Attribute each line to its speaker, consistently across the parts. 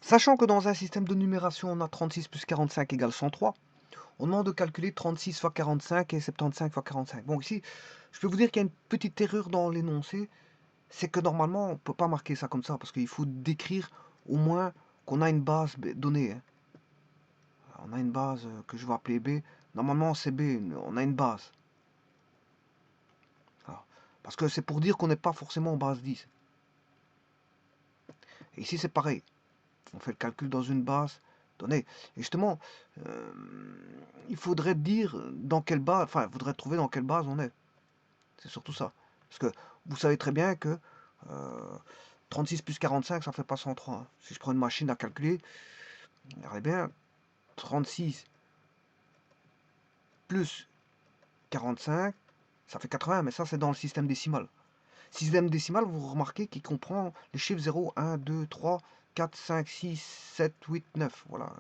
Speaker 1: Sachant que dans un système de numération, on a 36 plus 45 égale 103, on demande de calculer 36 fois 45 et 75 fois 45. Bon, ici, je peux vous dire qu'il y a une petite erreur dans l'énoncé, c'est que normalement, on ne peut pas marquer ça comme ça, parce qu'il faut décrire au moins qu'on a une base donnée, hein. On a une base que je vais appeler B. Normalement, c'est B, on a une base. Alors, parce que c'est pour dire qu'on n'est pas forcément en base 10. Et ici, c'est pareil. On fait le calcul dans une base donnée. Et justement, euh, il faudrait dire dans quelle base, enfin, il faudrait trouver dans quelle base on est. C'est surtout ça. Parce que vous savez très bien que 36 plus 45, ça ne fait pas 103, hein. Si je prends une machine à calculer, regardez bien, 36 plus 45, ça fait 80, mais ça c'est dans le système décimal. Système décimal, vous remarquez qu'il comprend les chiffres 0, 1, 2, 3, 4, 5, 6, 7, 8, 9. Voilà.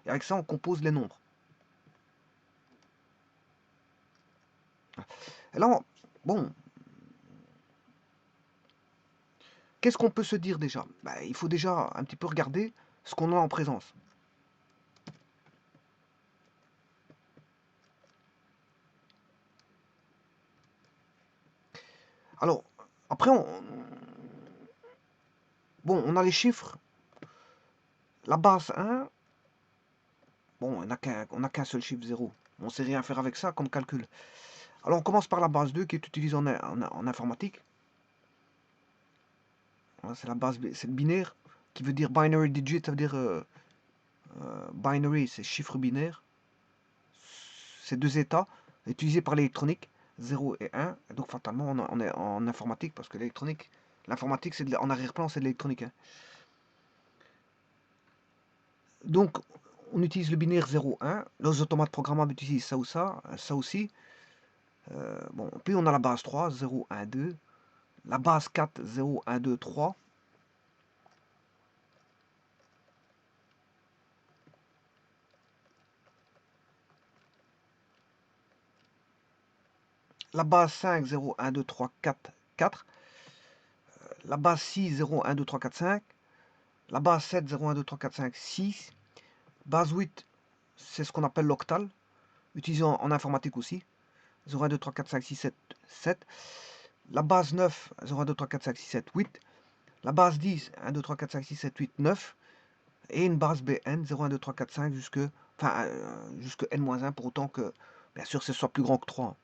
Speaker 1: Et avec ça, on compose les nombres. Et là, bon, qu'est-ce qu'on peut se dire déjà? Ben, il faut déjà un petit peu regarder ce qu'on a en présence. Alors, après, bon, on a les chiffres. La base 1, bon, on n'a qu'un seul chiffre 0. On ne sait rien faire avec ça comme calcul. Alors, on commence par la base 2 qui est utilisée en informatique. Voilà, c'est la base, c'est le binaire qui veut dire binary digit, ça veut dire binary, c'est chiffre binaire. C'est deux états utilisés par l'électronique, 0 et 1. Et donc, fatalement, on est en informatique parce que l'électronique, l'informatique, c'est en arrière-plan, c'est de l'électronique, hein. Donc, on utilise le binaire 0-1. Les automates programmables utilisent ça ou ça aussi. Bon, puis on a la base 3, 0, 1, 2. La base 4, 0, 1, 2, 3. La base 5, 0, 1, 2, 3, 4, 4. La base 6, 0, 1, 2, 3, 4, 5. La base 7, 0, 1, 2, 3, 4, 5, 6. Base 8, c'est ce qu'on appelle l'octal, utilisé en informatique aussi. 0, 1, 2, 3, 4, 5, 6, 7, 7. La base 9, 0, 1, 2, 3, 4, 5, 6, 7, 8. La base 10, 1, 2, 3, 4, 5, 6, 7, 8, 9. Et une base Bn, 0, 1, 2, 3, 4, 5, jusque n-1, pour autant que, bien sûr, ce soit plus grand que 3.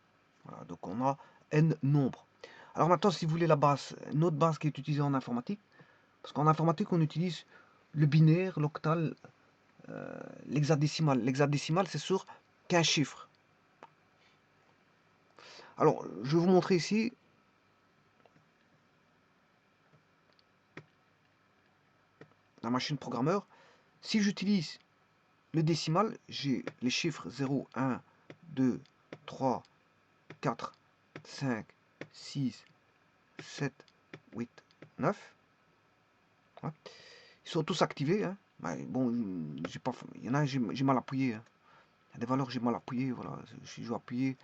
Speaker 1: Voilà, donc on a n nombres. Alors maintenant, si vous voulez la base, une autre base qui est utilisée en informatique, parce qu'en informatique, on utilise le binaire, l'octal, l'hexadécimal. L'hexadécimal, c'est sur 15 chiffres. Alors, je vais vous montrer ici. La machine programmeur. Si j'utilise le décimal, j'ai les chiffres 0, 1, 2, 3, 4, 5, 6, 7, 8, 9. Ouais. Ils sont tous activés, hein. Bon, il y en a, j'ai mal appuyé, hein. Il y a des valeurs, j'ai mal appuyé. Voilà, je dois appuyer.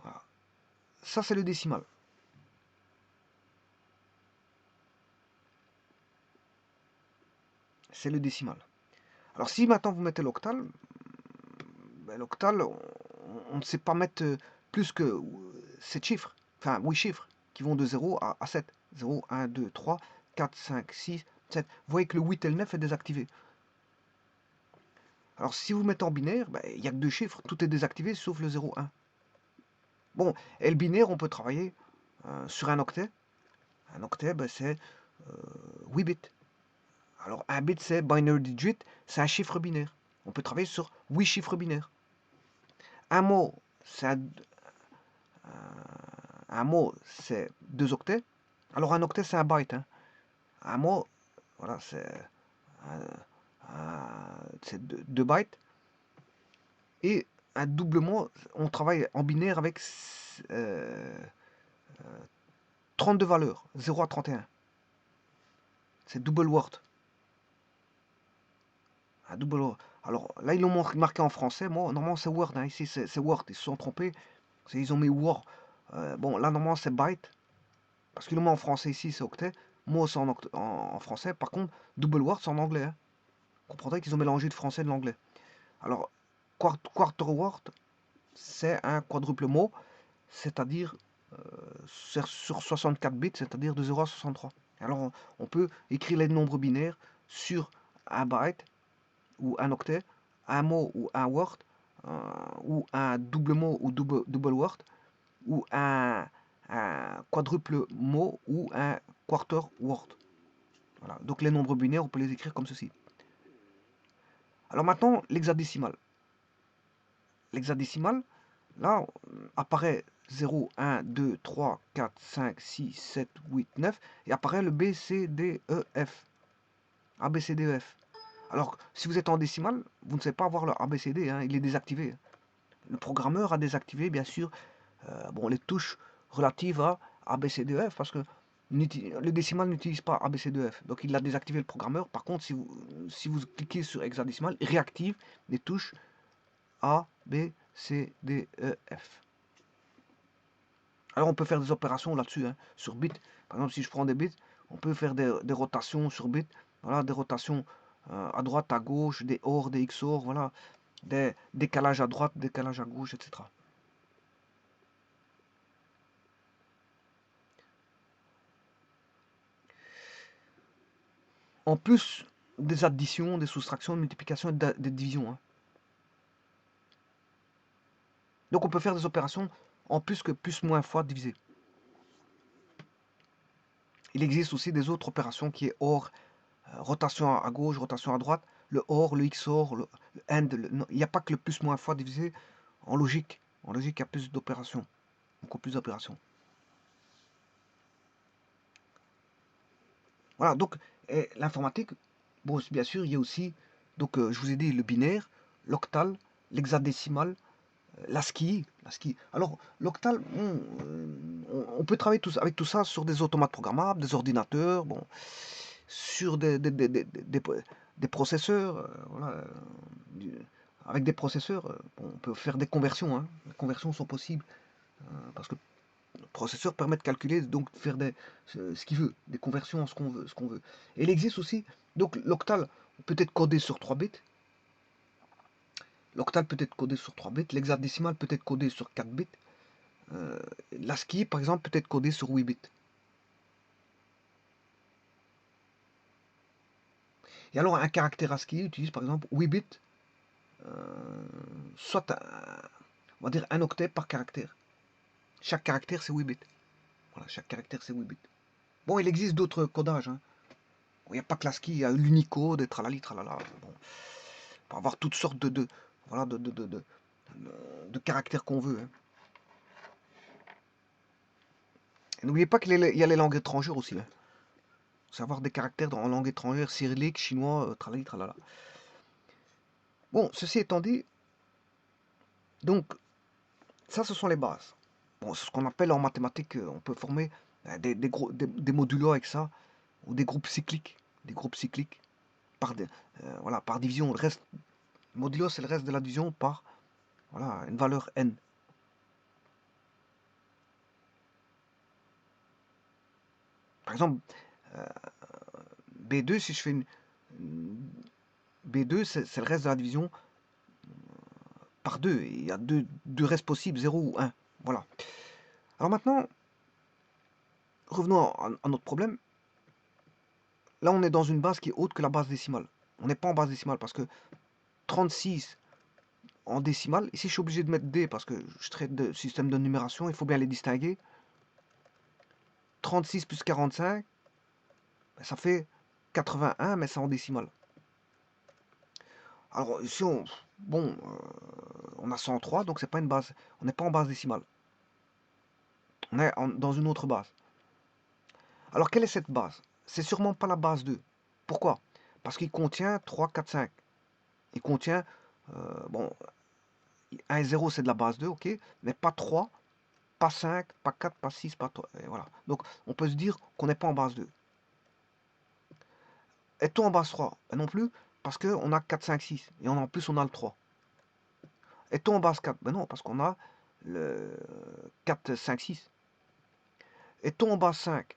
Speaker 1: Voilà. Ça, c'est le décimal. C'est le décimal. Alors, si maintenant vous mettez l'octal, ben, l'octal, on ne sait pas mettre plus que 7 chiffres, enfin 8 chiffres, qui vont de 0 à 7. 0, 1, 2, 3, 4, 5, 6, 7. Vous voyez que le 8 et le 9 est désactivé. Alors si vous mettez en binaire, ben, il n'y a que deux chiffres, tout est désactivé sauf le 0, 1. Bon, et le binaire, on peut travailler sur un octet. Un octet, ben, c'est 8 bits. Alors un bit, c'est binary digit, c'est un chiffre binaire. On peut travailler sur 8 chiffres binaires. Un mot, c'est un mot, c'est 2 octets. Alors un octet, c'est un byte, hein. Un mot, voilà, c'est 2 bytes. Et un double mot, on travaille en binaire avec 32 valeurs, 0 à 31. C'est double word. Un double word. Alors là, ils l'ont marqué en français. Moi, normalement, c'est word, hein. Ici, c'est word. Ils se sont trompés. Ils ont mis word. Bon, là, normalement, c'est byte. Parce qu'ils l'ont mis en français ici, c'est octet. Mo, c'est en français. Par contre, double word, c'est en anglais. Hein. Vous comprendrez qu'ils ont mélangé le français et de l'anglais. Alors, quarter word, c'est un quadruple mot, c'est-à-dire sur 64 bits, c'est-à-dire de 0 à 63. Alors, on peut écrire les nombres binaires sur un byte ou un octet, un mot ou un word, ou un double mot ou double word, ou un quadruple mot ou un quarter word. Voilà. Donc les nombres binaires, on peut les écrire comme ceci. Alors maintenant, l'hexadécimal. L'hexadécimal, là, apparaît 0, 1, 2, 3, 4, 5, 6, 7, 8, 9, et apparaît le B, C, D, E, F. A, B, C, D, E, F. Alors, si vous êtes en décimale, vous ne savez pas avoir le A, B, C, D, hein, il est désactivé. Le programmeur a désactivé, bien sûr, bon, les touches relatives à A, B, C, D, E, F, parce que le décimal n'utilise pas A, B, C, D, E, F. Donc, il a désactivé le programmeur. Par contre, si vous cliquez sur hexadécimal, il réactive les touches A, B, C, D, E, F. Alors, on peut faire des opérations là-dessus, hein, sur bit. Par exemple, si je prends des bits, on peut faire des rotations sur bit. Voilà, des rotations à droite, à gauche, des OR, des XOR, voilà, des décalages à droite, décalages à gauche, etc. En plus des additions, des soustractions, des multiplications et des divisions. Hein. Donc on peut faire des opérations en plus que plus, moins, fois, divisé. Il existe aussi des autres opérations qui est OR, rotation à gauche, rotation à droite, le OR, le XOR, le AND. Il n'y a pas que le plus, moins, fois divisé en logique. En logique, il y a plus d'opérations. Beaucoup plus d'opérations. Voilà, donc l'informatique, bon, bien sûr, il y a aussi, donc je vous ai dit le binaire, l'octal, l'hexadécimal, l'ASCII. Alors, l'octal, bon, on peut travailler avec tout ça sur des automates programmables, des ordinateurs, bon, sur des processeurs, voilà, avec des processeurs, bon, on peut faire des conversions. Hein. Les conversions sont possibles parce que le processeur permet de calculer, donc de faire ce qu'il veut, des conversions en ce qu'on veut, Et il existe aussi, donc l'octal peut être codé sur 3 bits. L'octal peut être codé sur 3 bits, l'hexadécimal peut être codé sur 4 bits. L'ASCII, par exemple, peut être codé sur 8 bits. Et alors, un caractère ASCII utilise, par exemple, 8 bits, soit, on va dire, un octet par caractère. Chaque caractère, c'est 8 bits. Voilà, chaque caractère, c'est 8 bits. Bon, il existe d'autres codages. Hein. Il n'y a pas que l'ASCII, il y a l'Unicode, et tralali, tralala. Bon, on peut avoir toutes sortes voilà, de caractères qu'on veut. Hein. N'oubliez pas qu'il y a les langues étrangères aussi. Hein. Savoir des caractères en langue étrangère, cyrillique, chinois, tralali, tralala. Bon, ceci étant dit, donc, ça, ce sont les bases. Bon, c'est ce qu'on appelle en mathématiques, on peut former des modulos avec ça, ou des groupes cycliques. Des groupes cycliques, voilà, par division. Le reste, modulo, c'est le reste de la division par voilà, une valeur n. Par exemple, B2, si je fais B2, c'est le reste de la division par 2. Il y a deux restes possibles, 0 ou 1. Voilà. Alors maintenant, revenons à notre problème. Là, on est dans une base qui est haute que la base décimale. On n'est pas en base décimale parce que 36 en décimale, ici je suis obligé de mettre D parce que je traite de système de numération, il faut bien les distinguer. 36 plus 45, ça fait 81, mais c'est en décimale. Alors ici, bon, on a 103, donc c'est pas une base, on n'est pas en base décimale. On est dans une autre base. Alors quelle est cette base? C'est sûrement pas la base 2. Pourquoi? Parce qu'il contient 3, 4, 5. Il contient, bon, 1 et 0 c'est de la base 2, ok, mais pas 3, pas 5, pas 4, pas 6, pas 3. Et voilà. Donc on peut se dire qu'on n'est pas en base 2. Est-on en base 3? Ben non plus, parce qu'on a 4, 5, 6. Et en plus on a le 3. Est-on en base 4? Ben non, parce qu'on a le 4, 5, 6. Est-on en base 5?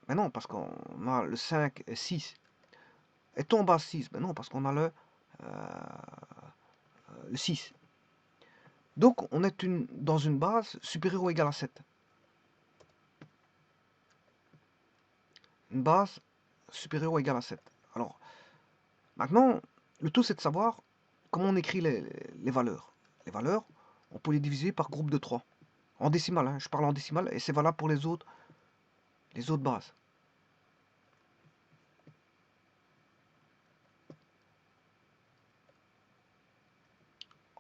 Speaker 1: Mais non, parce qu'on a le 5 et 6. Est-on en base 6? Mais non, parce qu'on a le 6. Donc, on est dans une base supérieure ou égale à 7. Une base supérieure ou égale à 7. Alors, maintenant, le tout, c'est de savoir comment on écrit les valeurs. Les valeurs, on peut les diviser par groupe de 3. En décimale, hein, je parle en décimale, et c'est valable pour les autres bases.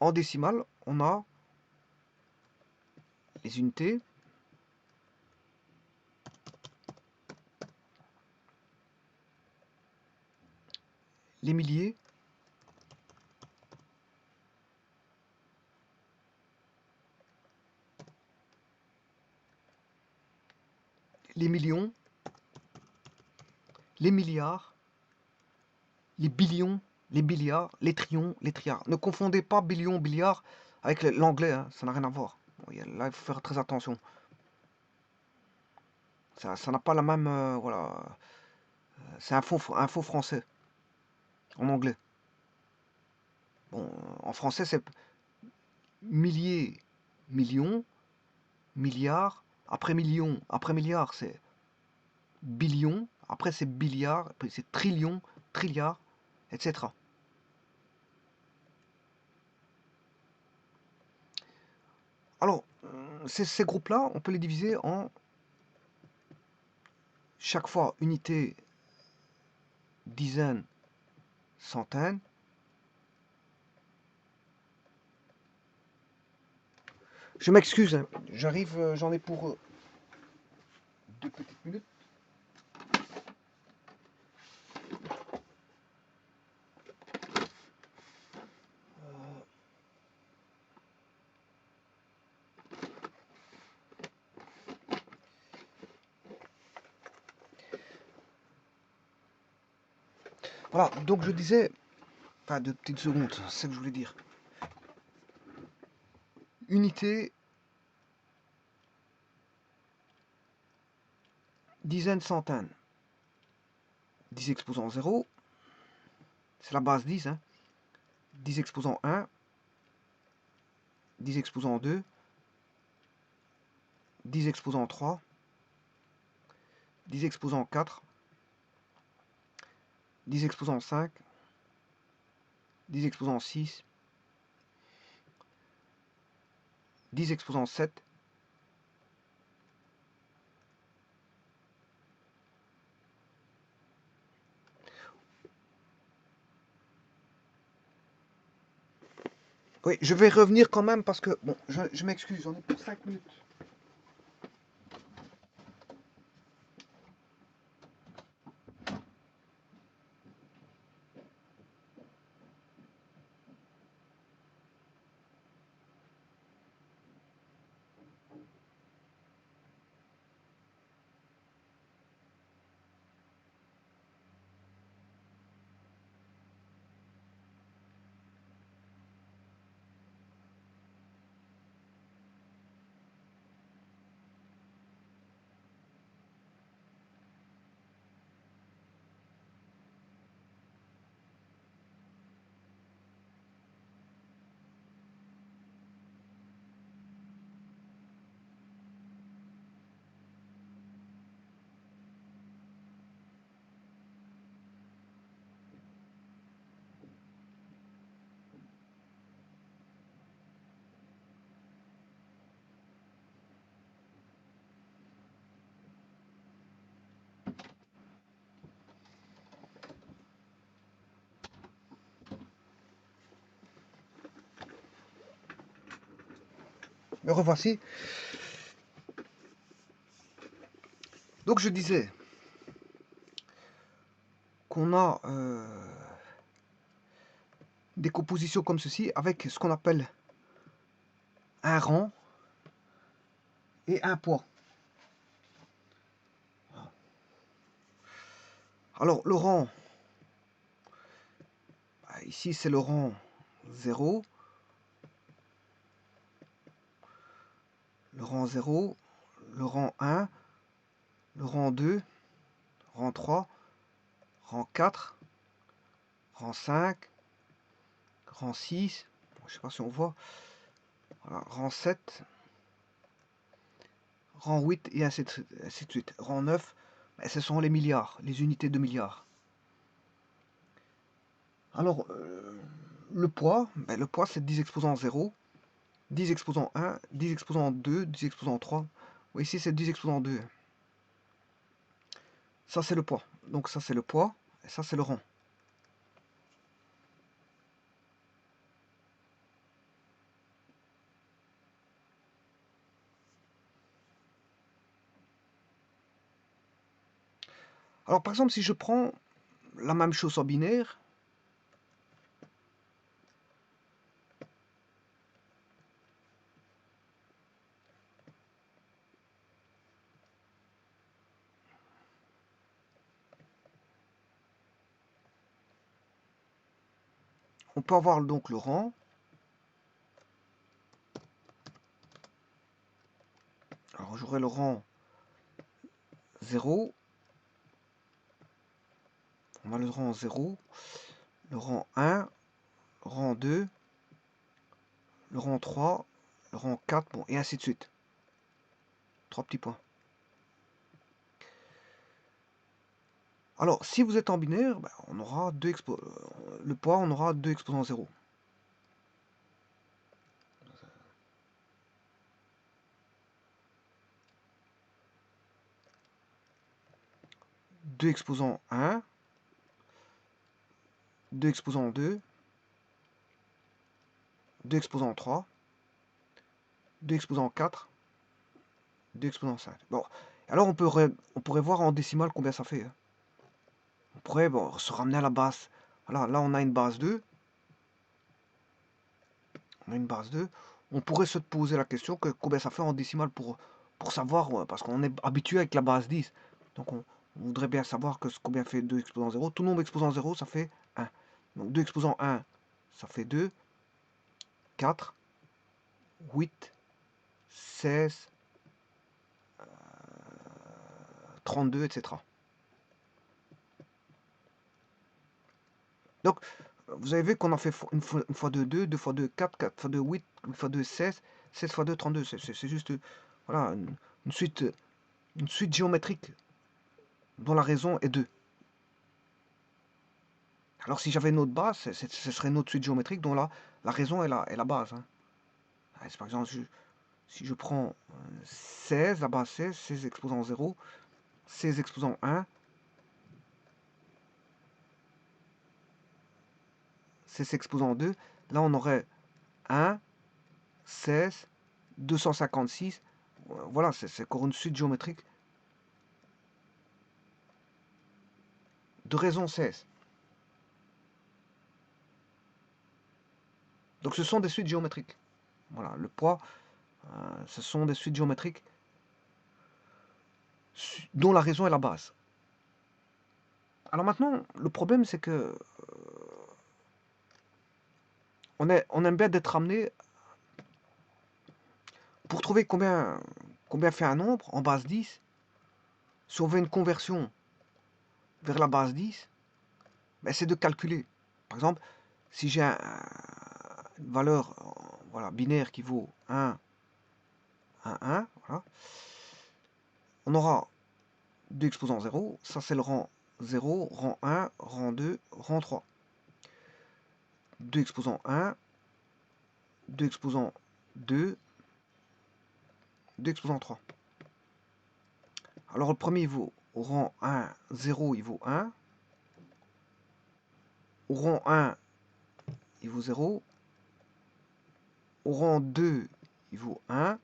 Speaker 1: En décimale, on a les unités, les milliers, les millions, les milliards, les billions, les billiards, les trillions, les trilliards. Ne confondez pas billion, billiard avec l'anglais, hein, ça n'a rien à voir. Bon, là, il faut faire très attention. Ça n'a pas la même... voilà. C'est un faux français, en anglais. Bon, en français, c'est milliers, millions, milliards. Après milliard, c'est billion. Après, c'est billiard. Après, c'est trillion, trilliard, etc. Alors, ces groupes-là, on peut les diviser en chaque fois unité, dizaine, centaine. Je m'excuse, hein, j'arrive, j'en ai pour 2 petites minutes. Voilà, donc je disais, enfin 2 petites secondes, c'est ce que je voulais dire. Unité, dizaine, centaine. 10 exposant 0, c'est la base 10, hein. 10 exposant 1, 10 exposant 2, 10 exposant 3, 10 exposant 4, 10 exposant 5, 10 exposant 6, 10 exposant 7, oui, je vais revenir quand même parce que, bon, je m'excuse, j'en ai pour 5 minutes. Me revoici. Donc je disais qu'on a des compositions comme ceci avec ce qu'on appelle un rang et un poids. Alors le rang, ici c'est le rang 0, le rang 0, le rang 1, le rang 2, rang 3, rang 4, rang 5, rang 6, je sais pas si on voit, voilà, rang 7, rang 8 et ainsi de suite. Rang 9, ben, ce sont les milliards, les unités de milliards. Alors, le poids, ben, le poids c'est 10 exposant 0, 10 exposant 1, 10 exposant 2, 10 exposant 3. Oui, ici c'est 10 exposant 2. Ça c'est le poids. Donc ça c'est le poids, et ça c'est le rang. Alors par exemple, si je prends la même chose en binaire, on peut avoir donc le rang. Alors j'aurai le rang 0, on a le rang 0, le rang 1, rang 2, le rang 3, le rang 4, bon, et ainsi de suite. 3 petits points. Alors, si vous êtes en binaire, ben, on aura le poids, on aura 2 exposant 0. Deux exposant 1, 2 exposant 2, 2 exposant 3, 2 exposant 4, 2 exposant 5. Bon, alors on pourrait voir en décimale combien ça fait. Hein. On pourrait se ramener à la base. Voilà, là on a une base 2. On a une base 2. On pourrait se poser la question que combien ça fait en décimale pour savoir, parce qu'on est habitué avec la base 10. Donc on voudrait bien savoir combien fait 2 exposant 0. Tout nombre exposant 0, ça fait 1. Donc 2 exposant 1, ça fait 2, 4, 8, 16, 32, etc. Donc, vous avez vu qu'on a fait une fois 2, 2, 2 fois 2, 4, 4 fois 2, 8, 8 fois 2, 16, 16 fois 2, 32. C'est juste voilà, une suite géométrique dont la raison est 2. Alors si j'avais une autre base, ce serait une autre suite géométrique dont la raison est la base. Hein. Par exemple, si je prends 16, la base 16, 16 exposant 0, 16 exposant 1, 16 exposant 2, là on aurait 1, 16, 256. Voilà, c'est encore une suite géométrique de raison 16. Donc ce sont des suites géométriques. Voilà, le poids, ce sont des suites géométriques dont la raison est la base. Alors maintenant, le problème c'est que on aime bien d'être amené pour trouver combien fait un nombre en base 10. Si on veut une conversion vers la base 10, ben c'est de calculer. Par exemple, si j'ai une valeur voilà, binaire qui vaut 1, 1, 1, voilà, on aura 2 exposants 0, ça c'est le rang 0, rang 1, rang 2, rang 3. 2 exposants 1, 2 exposants 2, 2 exposants 3. Alors le premier il vaut au rang 1, 0, il vaut 1. Au rang 1, il vaut 0. Au rang 2, il vaut 1.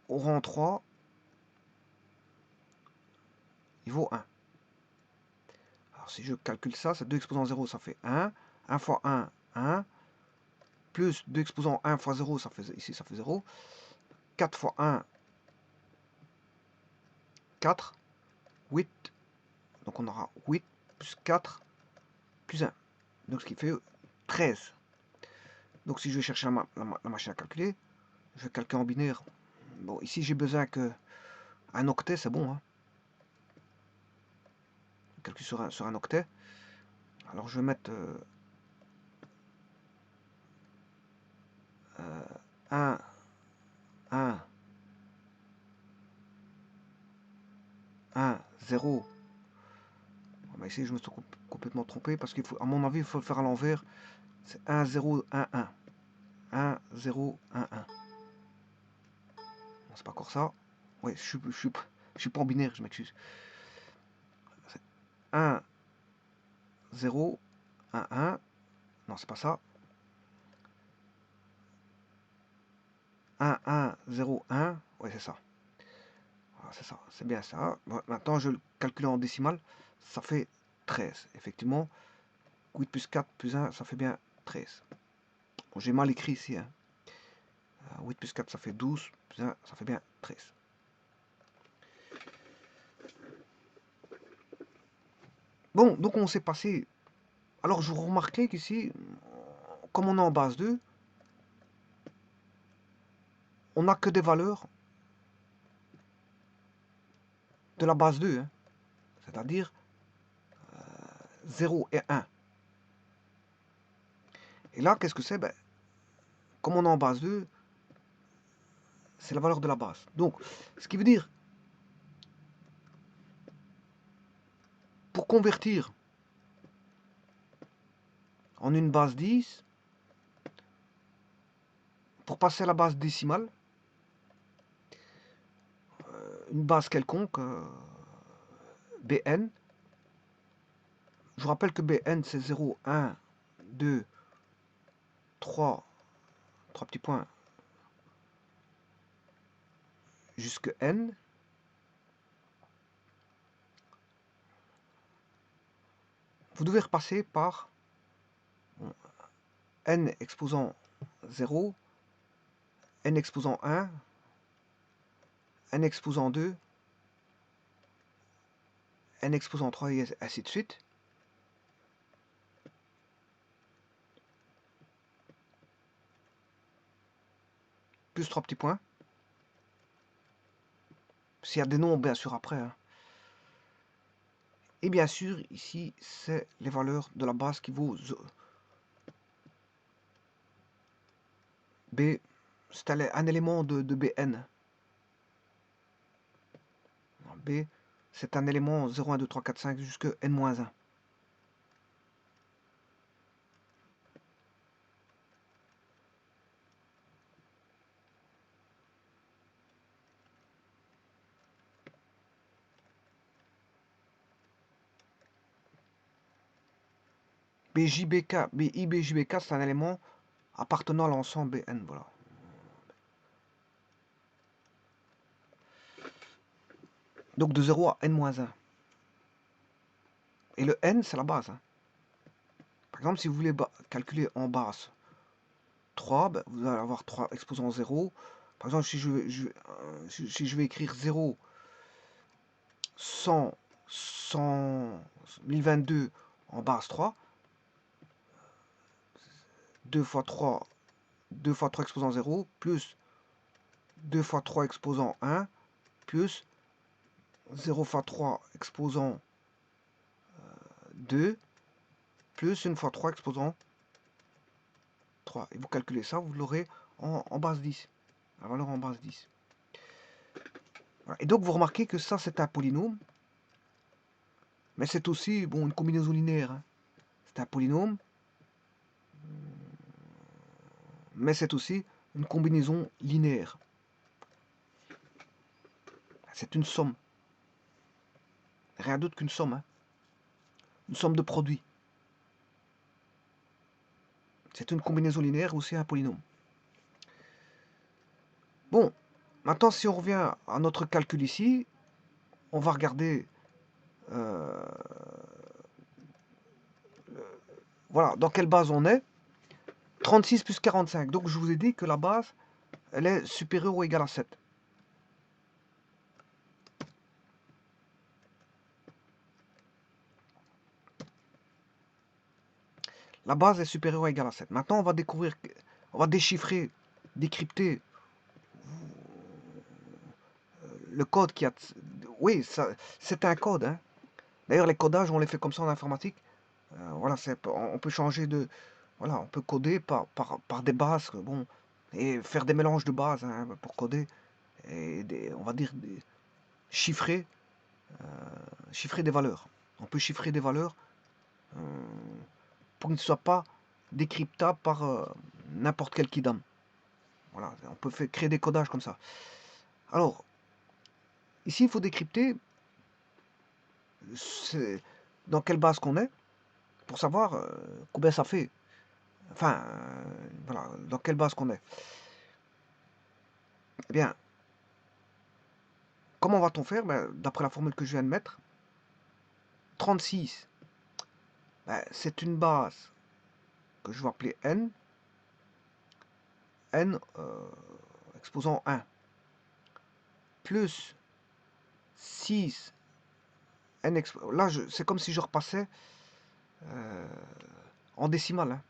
Speaker 1: Au rang 3, il vaut 1. Alors si je calcule ça, c'est 2 exposants 0, ça fait 1. 1 fois 1, 1. Plus 2 exposants 1 fois 0, ça fait, ici ça fait 0. 4 fois 1, 4. 8. Donc on aura 8 plus 4 plus 1. Donc ce qui fait 13. Donc si je vais chercher la machine à calculer, je vais calculer en binaire. Bon, ici j'ai besoin que un octet, c'est bon. Hein. calcule sur un octet. Alors je vais mettre 1, 1, 1, 0. Bah ici je me suis complètement trompé parce qu'il faut, à mon avis, il faut le faire à l'envers. C'est 1, 0, 1, 1. 1, 0, 1, 1. C'est pas encore ça. Oui, je suis pas en binaire, je m'excuse. 1, 0, 1, 1. Non, c'est pas ça. 1, 1, 0, 1. Oui, c'est ça. Voilà, c'est ça. C'est bien ça. Bon, maintenant, je le calcule en décimale. Ça fait 13. Effectivement, 8 plus 4 plus 1, ça fait bien 13. Bon, j'ai mal écrit ici. Hein. 8 plus 4, ça fait 12. Plus 1, ça fait bien 13. Bon, donc on s'est passé. Alors, je remarquais qu'ici, comme on est en base 2, on n'a que des valeurs de la base 2. Hein. C'est-à-dire 0 et 1. Et là, qu'est-ce que c'est? Ben, comme on est en base 2, c'est la valeur de la base. Donc, ce qui veut dire, pour convertir en une base 10, pour passer à la base décimale, une base quelconque, Bn, je vous rappelle que Bn c'est 0, 1, 2, 3 petits points, jusque n. Vous devez repasser par n exposant 0, n exposant 1, n exposant 2, n exposant 3 et ainsi de suite. Plus 3 petits points. S'il y a des nombres, bien sûr, après. Hein. Et bien sûr, ici, c'est les valeurs de la base qui vaut B. C'est un élément de Bn. B, c'est un élément 0, 1, 2, 3, 4, 5 jusqu'à n-1. BJBK, BIBJBK, c'est un élément appartenant à l'ensemble Bn. Voilà. Donc de 0 à n-1. Et le n, c'est la base. Hein. Par exemple, si vous voulez calculer en base 3, ben, vous allez avoir 3 exposant 0. Par exemple, si je vais écrire 0, 100, 100, 1022 en base 3, 2 fois 3, 2 fois 3 exposant 0, plus 2 fois 3 exposant 1, plus 0 fois 3 exposant 2, plus 1 fois 3 exposant 3. Et vous calculez ça, vous l'aurez en base 10. La valeur en base 10. Voilà. Et donc vous remarquez que ça c'est un polynôme, mais c'est aussi bon, une combinaison linéaire. Hein. C'est un polynôme, mais c'est aussi une combinaison linéaire. C'est une somme. Rien d'autre qu'une somme. Hein. Une somme de produits. C'est une combinaison linéaire aussi un polynôme. Bon, maintenant si on revient à notre calcul ici, on va regarder voilà, dans quelle base on est. 36 plus 45. Donc je vous ai dit que la base, elle est supérieure ou égale à 7. La base est supérieure ou égale à 7. Maintenant, on va découvrir, on va déchiffrer, décrypter le code qui a... Oui, c'est un code. Hein. D'ailleurs, les codages, on les fait comme ça en informatique. Voilà, on peut changer de... Voilà, on peut coder par des bases, bon, et faire des mélanges de bases hein, pour coder, et on va dire, chiffrer, chiffrer des valeurs. On peut chiffrer des valeurs euh, pour qu'ils ne soient pas décryptables par n'importe quel kidam. Voilà, on peut créer des codages comme ça. Alors, ici, il faut décrypter dans quelle base qu'on est, pour savoir combien ça fait. Enfin, voilà, dans quelle base qu'on est. Eh bien, comment va-t-on faire? Ben, d'après la formule que je viens de mettre, 36, ben, c'est une base que je vais appeler n, n exposant 1, plus 6, là c'est comme si je repassais en décimale. Hein.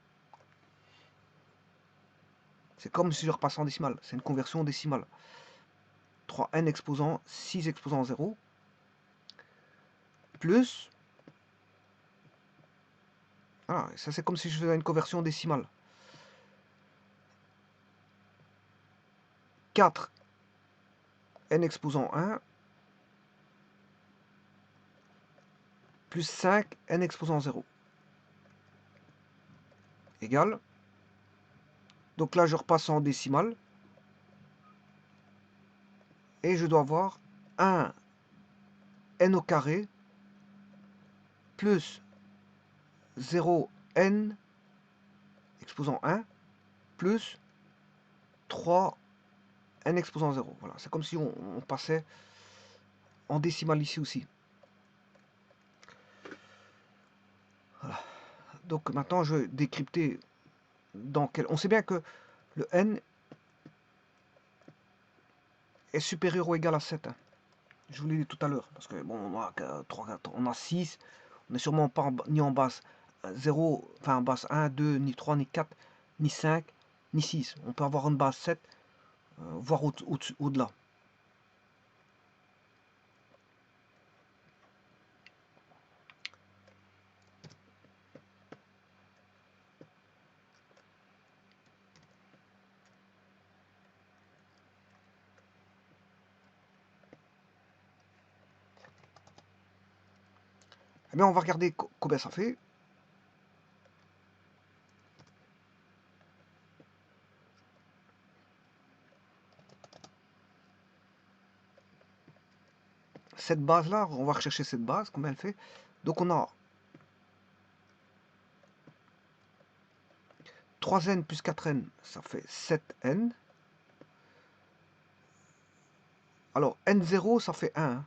Speaker 1: C'est comme si je repassais en décimale, c'est une conversion décimale. 3n exposant 6 exposant 0, plus, voilà, ça c'est comme si je faisais une conversion décimale. 4 n exposant 1 plus 5 n exposant 0 égale, donc là je repasse en décimale et je dois avoir 1 n au carré plus 0 n exposant 1 plus 3 n exposant 0. Voilà, c'est comme si on passait en décimale ici aussi. Voilà. Donc maintenant je vais décrypter dans quel... On sait bien que le n est supérieur ou égal à 7. Hein. Je vous l'ai dit tout à l'heure. Parce que bon, on a 3, 4, on a 6. On n'est sûrement pas ni en base 0, enfin en base 1, 2, ni 3, ni 4, ni 5, ni 6. On peut avoir une base 7, voire au-delà. Eh bien, on va regarder combien ça fait. Cette base-là, on va rechercher cette base, combien elle fait. Donc on a 3n plus 4n, ça fait 7n. Alors, n0, ça fait 1. Hein.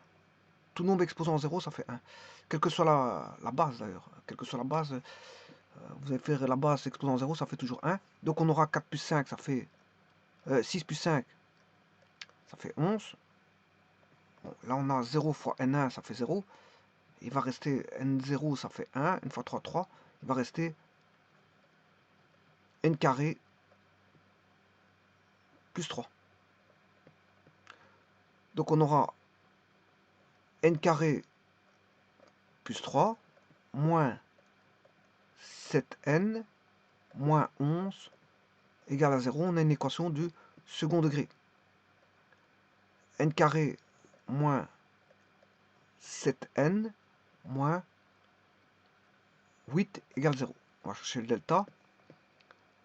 Speaker 1: Tout nombre exposant 0, ça fait 1. Quelle que soit la base, d'ailleurs. Quelle que soit la base, vous allez faire la base exposant 0, ça fait toujours 1. Donc, on aura 4 plus 5, ça fait... 6 plus 5, ça fait 11. Bon, là, on a 0 fois n1, ça fait 0. Il va rester n0, ça fait 1. Une fois 3, 3. Il va rester n carré plus 3. Donc, on aura n carré plus 3 moins 7n moins 11 égale à 0. On a une équation du second degré. N carré moins 7n moins 8 égale 0. On va chercher le delta.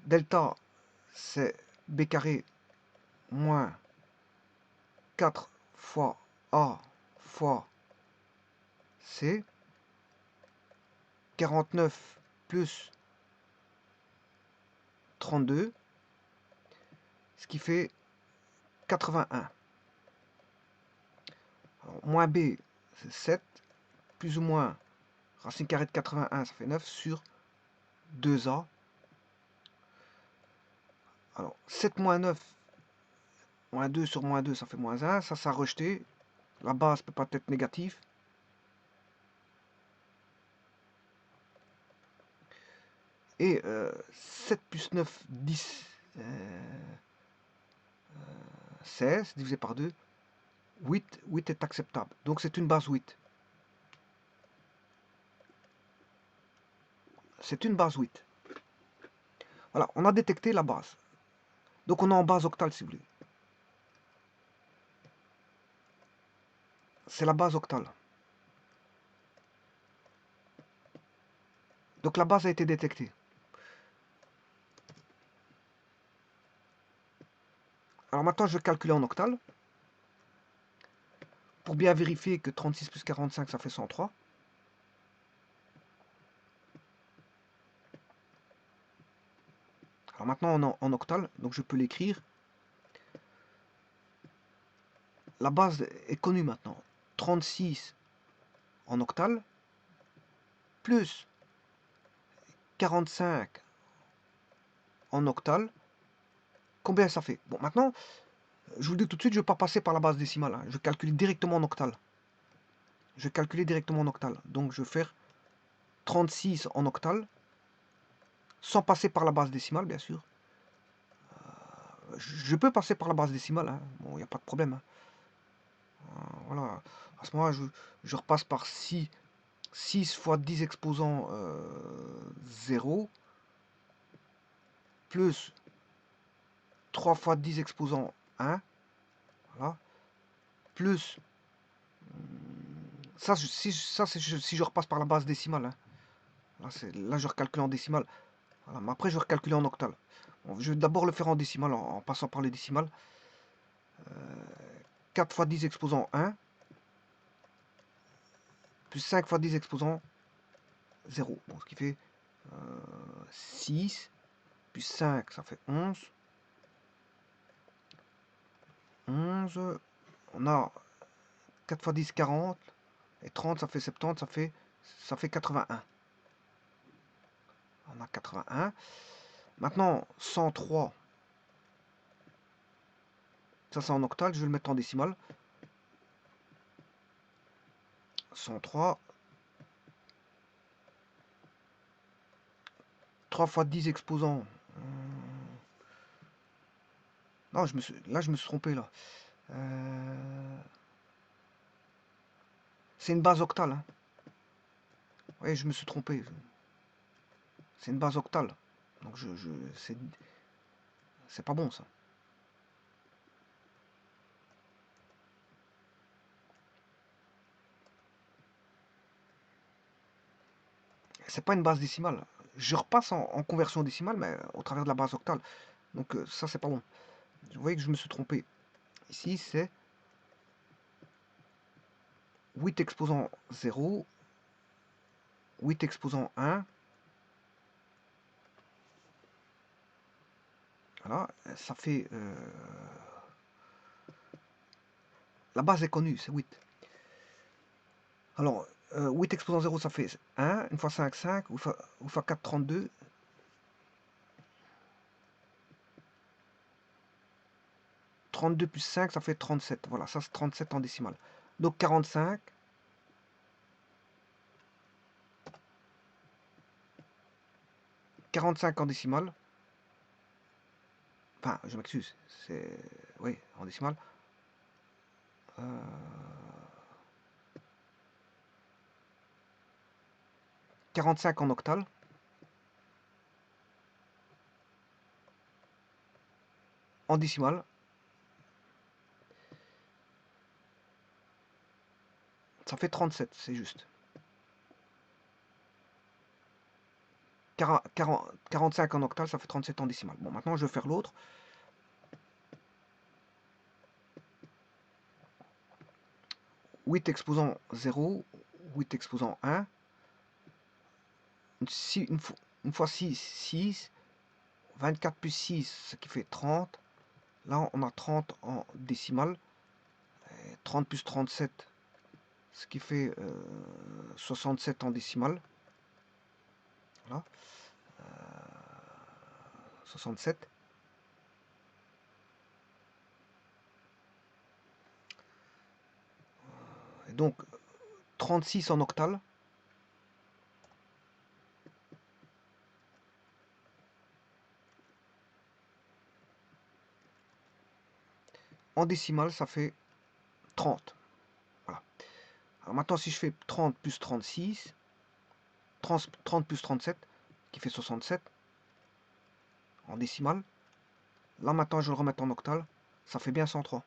Speaker 1: Delta, c'est b carré moins 4 fois a fois c. 49 plus 32, ce qui fait 81. Alors, moins b, c'est 7, plus ou moins racine carrée de 81, ça fait 9 sur 2a. Alors, 7 moins 9, moins 2 sur moins 2, ça fait moins 1. Ça a rejeté. La base ne peut pas être négative. Et 7 plus 9, 10, 16, divisé par 2. 8 est acceptable. Donc c'est une base 8. c'est une base 8. Voilà, on a détecté la base. Donc on est en base octale si vous voulez. C'est la base octale. Donc la base a été détectée. Alors maintenant je vais calculer en octale. Pour bien vérifier que 36 plus 45 ça fait 103. Alors maintenant on est en octale, donc je peux l'écrire. La base est connue maintenant. 36 en octale plus 45 en octale. Combien ça fait? Bon, maintenant, je vous le dis tout de suite, je ne vais pas passer par la base décimale. Hein. Je vais calculer directement en octale. Je vais calculer directement en octale. Donc, je vais faire 36 en octale, sans passer par la base décimale, bien sûr. Je peux passer par la base décimale. Hein. Bon, il n'y a pas de problème. Hein. Voilà. À ce moment-là, je repasse par 6 fois 10 exposant 0, plus 3 fois 10 exposant 1, voilà, plus, ça, si je repasse par la base décimale, hein. Là, je recalcule en décimale, voilà, mais après je vais recalculer en octale. Bon, je vais d'abord le faire en décimale, en passant par les décimales. 4 fois 10 exposant 1, plus 5 fois 10 exposant 0, bon, ce qui fait 6, plus 5, ça fait 11. 11, on a 4 fois 10, 40, et 30, ça fait 70, ça fait 81. On a 81. Maintenant, 103, ça c'est en octale, je vais le mettre en décimale. 103, 3 fois 10 exposants. Non, là je me suis trompé là. C'est une base octale. Hein. Oui, je me suis trompé. C'est une base octale. Donc c'est pas bon ça. C'est pas une base décimale. Je repasse en conversion décimale, mais au travers de la base octale. Donc ça c'est pas bon. Vous voyez que je me suis trompé. Ici c'est 8 exposant 0, 8 exposant 1. Voilà, ça fait... la base est connue, c'est 8. Alors, 8 exposant 0, ça fait 1. Une fois 5, 5. Une fois 4, 32. 32 plus 5, ça fait 37. Voilà, ça c'est 37 en décimale. Donc 45. 45 en décimale. Enfin, je m'excuse. C'est... Oui, en décimale. 45 en octale. En décimale. Ça fait 37, c'est juste. 45 en octale, ça fait 37 en décimale. Bon, maintenant je vais faire l'autre. « 8 exposant 0, 8 exposant 1. Une fois 6, 6. 24 plus 6, ce qui fait 30. Là, on a 30 en décimale. 30 plus 37, ce qui fait 67 en décimale. Voilà. 67. Et donc, 36 en octale. En décimale, ça fait 30. Voilà. Alors maintenant, si je fais 30 plus 36, 30 plus 37, qui fait 67 en décimale. Là maintenant je le remets en octal, ça fait bien 103.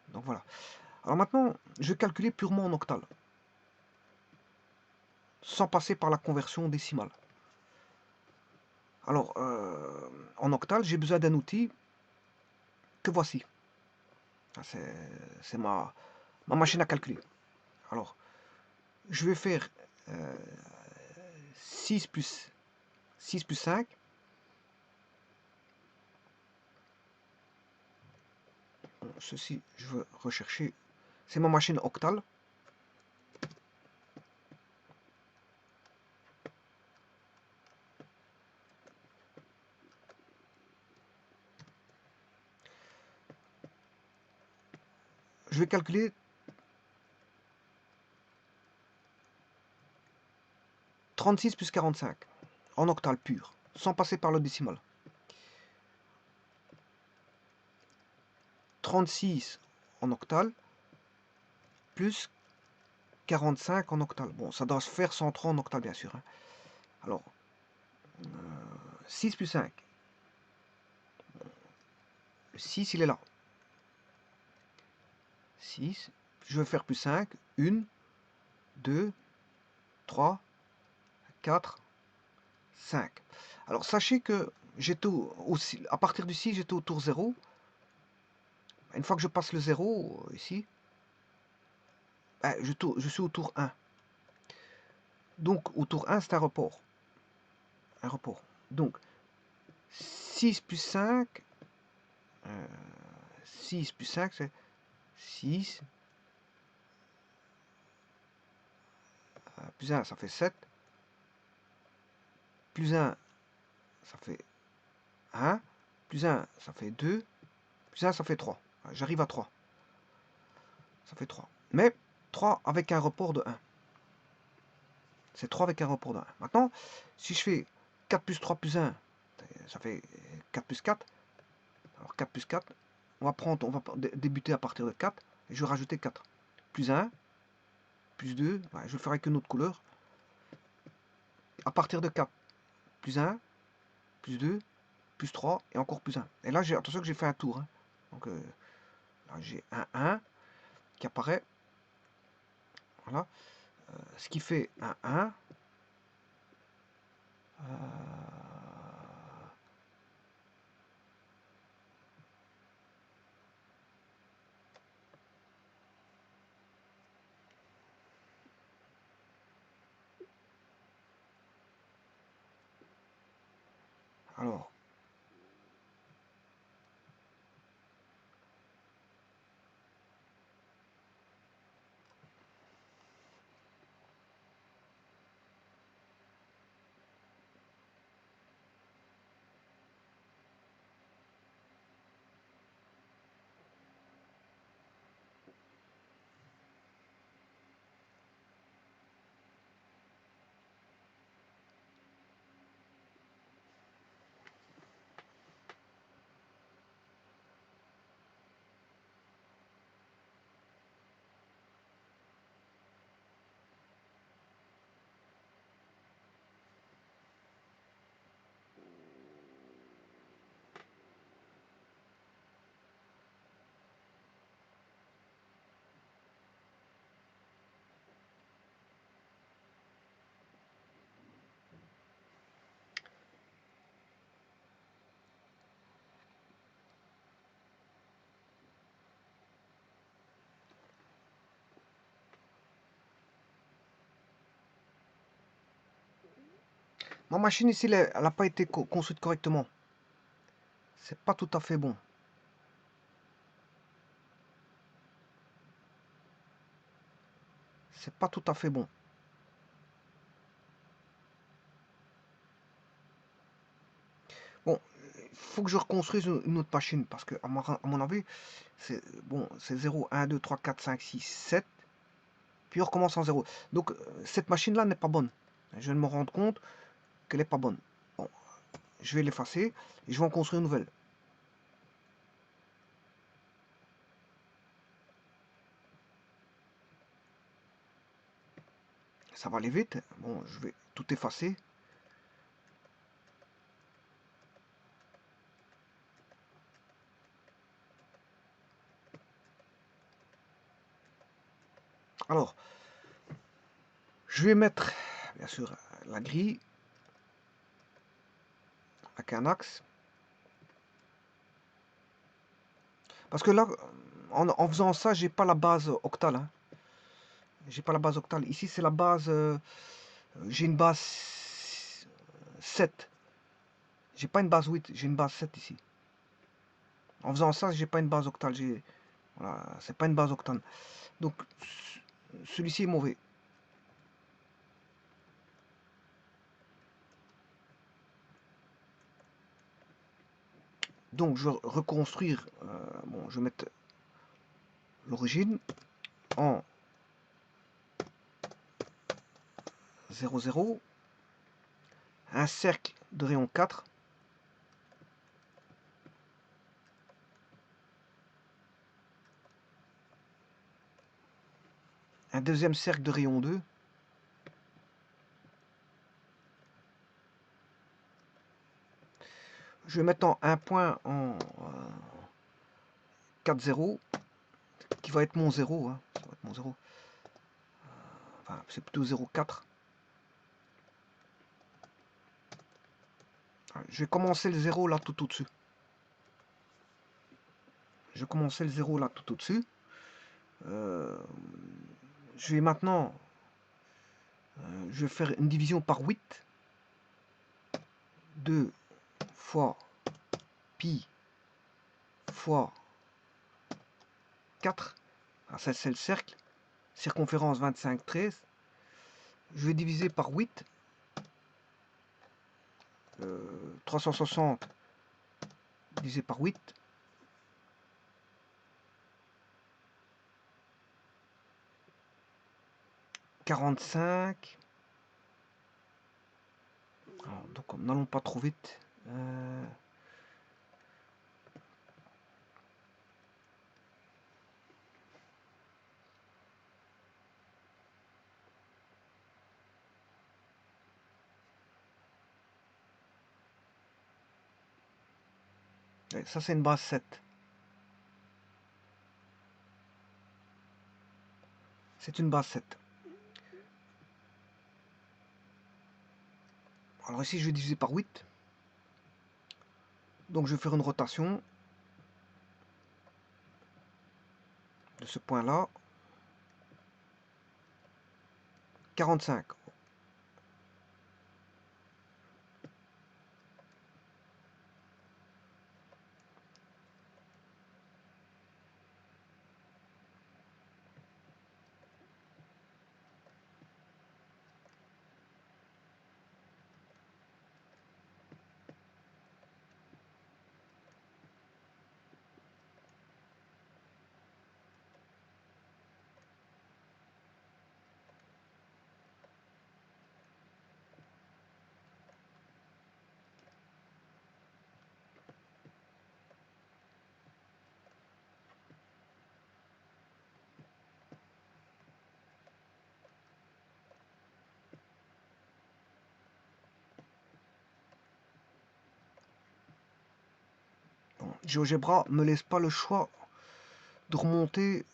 Speaker 1: Donc voilà. Alors maintenant je vais calculer purement en octal, sans passer par la conversion décimale. Alors en octal j'ai besoin d'un outil que voici. C'est ma machine à calculer. Alors je vais faire 6 plus 5. Ceci, je veux rechercher. C'est ma machine octale. Je vais calculer 36 plus 45 en octale pur, sans passer par le décimal. 36 en octale plus 45 en octale. Bon, ça doit se faire 103 en octale, bien sûr. Hein. Alors, 6 plus 5. Le 6, il est là. 6. Je vais faire plus 5. 1, 2, 3, 4, 5. Alors, sachez que j'étais à partir du 6, j'étais au tour 0. Une fois que je passe le 0, ici, je suis au tour 1. Donc, au tour 1, c'est un report. Un report. Donc, 6 plus 5, 6 plus 5, c'est 6. Plus 1, ça fait 7. Plus 1, ça fait 1. Plus 1, ça fait 2. Plus 1, ça fait 3. J'arrive à 3. Ça fait 3. Mais 3 avec un report de 1. C'est 3 avec un report de 1. Maintenant, si je fais 4 plus 3 plus 1, ça fait 4 plus 4. Alors 4 plus 4, on va débuter à partir de 4. Et je vais rajouter 4. Plus 1, plus 2, ouais, je vais le faire avec une autre couleur. À partir de 4, plus 1, plus 2, plus 3 et encore plus 1. Et là, attention que j'ai fait un tour. Hein. Donc là, j'ai un 1 qui apparaît. Voilà. Ce qui fait un 1. Alors, ma machine ici, elle n'a pas été construite correctement. C'est pas tout à fait bon. C'est pas tout à fait bon. Bon, il faut que je reconstruise une autre machine parce que, à mon avis, c'est bon, c'est 0, 1, 2, 3, 4, 5, 6, 7. Puis on recommence en 0. Donc, cette machine-là n'est pas bonne. Je viens de me rendre compte qu'elle n'est pas bonne. Bon, je vais l'effacer et je vais en construire une nouvelle. Ça va aller vite. Bon, je vais tout effacer. Alors, je vais mettre, bien sûr, la grille avec un axe. Parce que là, en faisant ça, j'ai pas la base octale. Hein. J'ai pas la base octale. Ici, c'est la base... j'ai une base 7. J'ai pas une base 8, j'ai une base 7 ici. En faisant ça, j'ai pas une base octale. Voilà, c'est pas une base octane. Donc, celui-ci est mauvais. Donc, je vais reconstruire. Bon, je vais mettre l'origine en 0, 0. Un cercle de rayon 4. Un deuxième cercle de rayon 2. Je vais mettre un point en 4, 0, qui va être mon 0. Hein. Ça va être mon 0. Enfin, c'est plutôt 0, 4. Je vais commencer le 0 là tout au-dessus. Je vais commencer le 0 là tout au-dessus. Je vais maintenant je vais faire une division par 8. 2 fois pi fois 4. Alors ça c'est le cercle. Circonférence 25, 13. Je vais diviser par 8. 360 divisé par 8. 45. Alors, donc n'allons pas trop vite. Ça c'est une base 7. C'est une base 7. Alors ici je vais diviser par 8. Donc je vais faire une rotation de ce point là. 45. Bon, GeoGebra me laisse pas le choix de remonter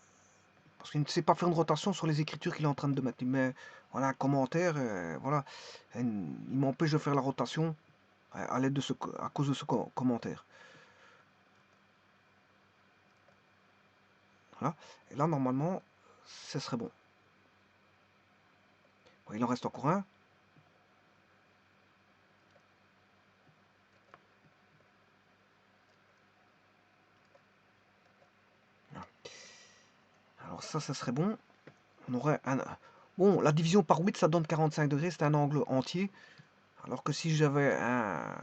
Speaker 1: parce qu'il ne sait pas faire une rotation sur les écritures qu'il est en train de mettre. Il met voilà, un commentaire, voilà, il m'empêche de faire la rotation à l'aide de à cause de ce commentaire. Voilà. Et là, normalement, ce serait bon. Bon, il en reste encore un. Alors ça serait bon. On aurait un... Bon, la division par 8, ça donne 45 degrés, c'est un angle entier. Alors que si j'avais une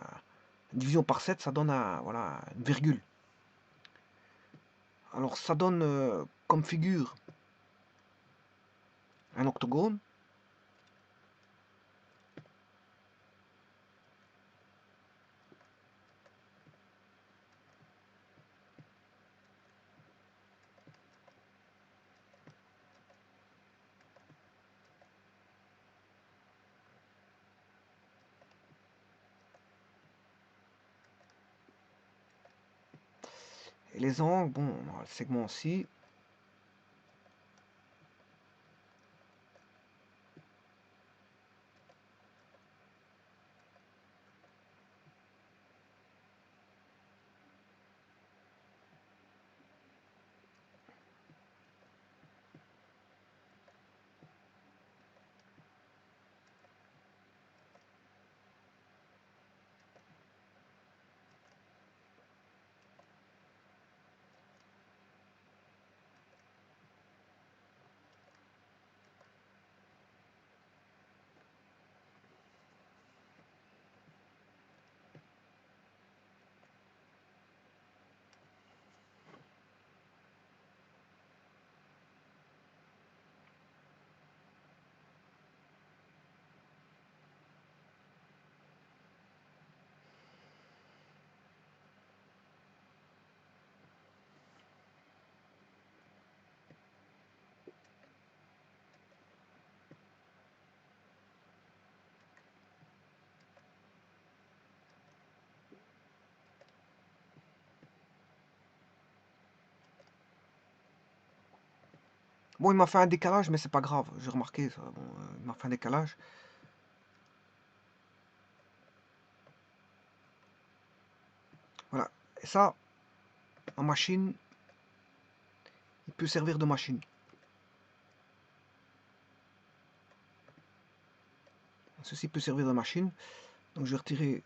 Speaker 1: division par 7, ça donne voilà, une virgule. Alors ça donne comme figure un octogone. Et les angles, bon, on a le segment ci. Bon, il m'a fait un décalage, mais c'est pas grave. J'ai remarqué ça. Bon, il m'a fait un décalage. Voilà. Et ça, en machine, il peut servir de machine. Ceci peut servir de machine. Donc je vais retirer...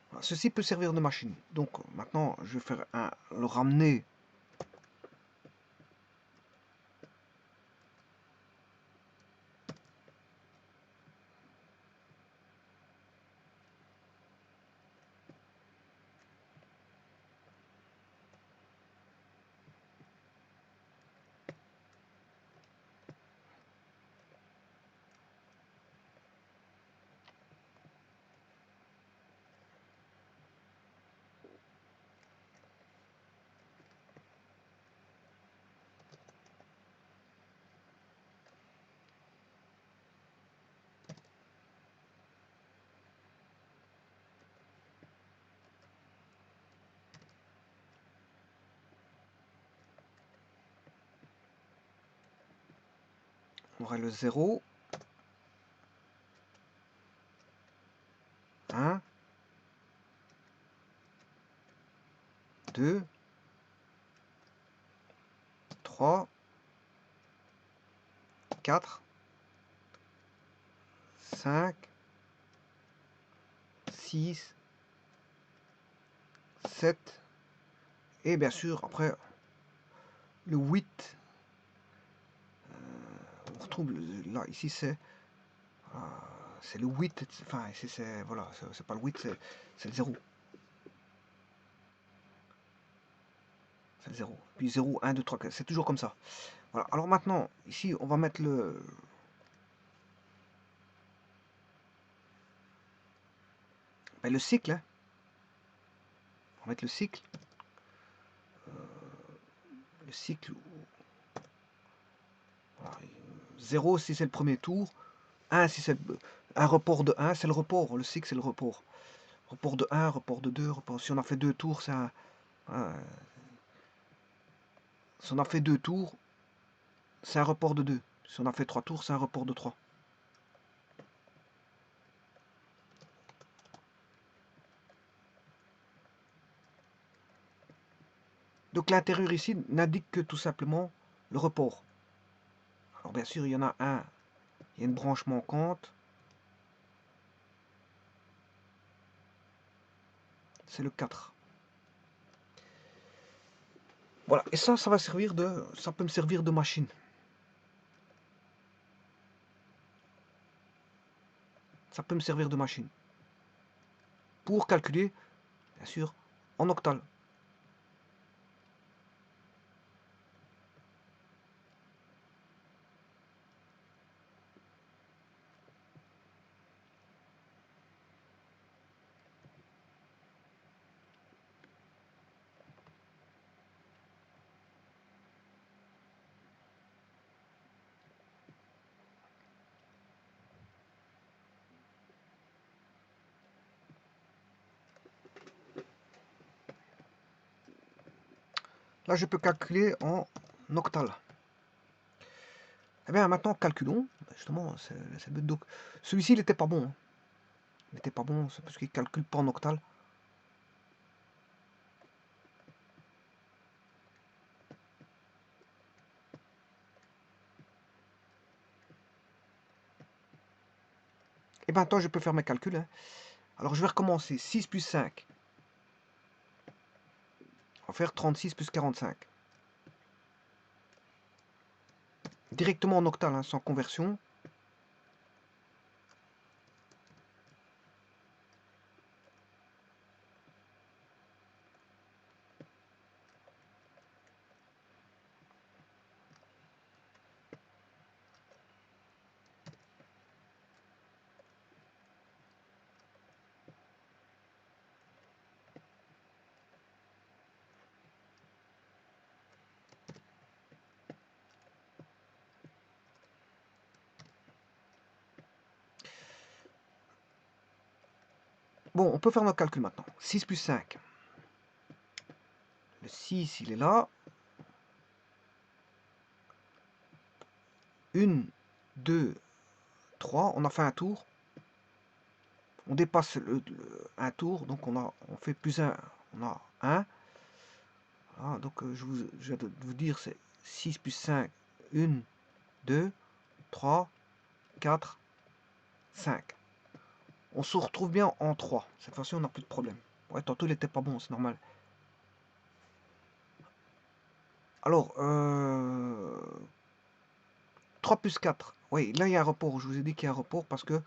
Speaker 1: voilà, ceci peut servir de machine. Donc maintenant, je vais faire le ramener. On aura le 0. 1. 2. 3. 4. 5. 6. 7. Et bien sûr, après, le 8. On retrouve, là, ici, c'est le 8. Enfin, ici, c'est, voilà, c'est pas le 8, c'est le 0. C'est le 0. Puis 0, 1, 2, 3, 4. C'est toujours comme ça. Voilà. Alors maintenant, ici, on va mettre le cycle. Hein. On va mettre le cycle. Le cycle. Voilà. 0 si c'est le premier tour. 1 si c'est un report de 1, c'est le report. Le cycle, c'est le report. Report de 1, report de 2. Report. Si on a fait 2 tours, c'est si on a fait 2 tours, c'est un report de 2. Si on a fait 3 tours, c'est un report de 3. Donc l'intérieur ici n'indique que tout simplement le report. Alors bien sûr, il y en a un, il y a une branche manquante. C'est le 4. Voilà, et ça va servir ça peut me servir de machine. Ça peut me servir de machine. Pour calculer, bien sûr, en octal. Là, je peux calculer en octal. Eh bien, maintenant, calculons. Justement, c'est le but. Donc, celui-ci, il n'était pas bon. Hein. Il n'était pas bon, c'est parce qu'il ne calcule pas en octal. Et maintenant, je peux faire mes calculs. Hein. Alors, je vais recommencer. 6 plus 5. On va faire 36 plus 45. Directement en octal, hein, sans conversion. Bon, on peut faire nos calculs maintenant. 6 plus 5. Le 6, il est là. 1, 2, 3. On a fait un tour. On dépasse un tour, donc on fait plus 1. On a 1. Voilà, donc je vais vous dire, c'est 6 plus 5. 1, 2, 3, 4, 5. On se retrouve bien en 3. Cette fois-ci, on n'a plus de problème. Ouais, tantôt, il n'était pas bon, c'est normal. Alors, 3 plus 4. Oui, là, il y a un report. Je vous ai dit qu'il y a un report parce que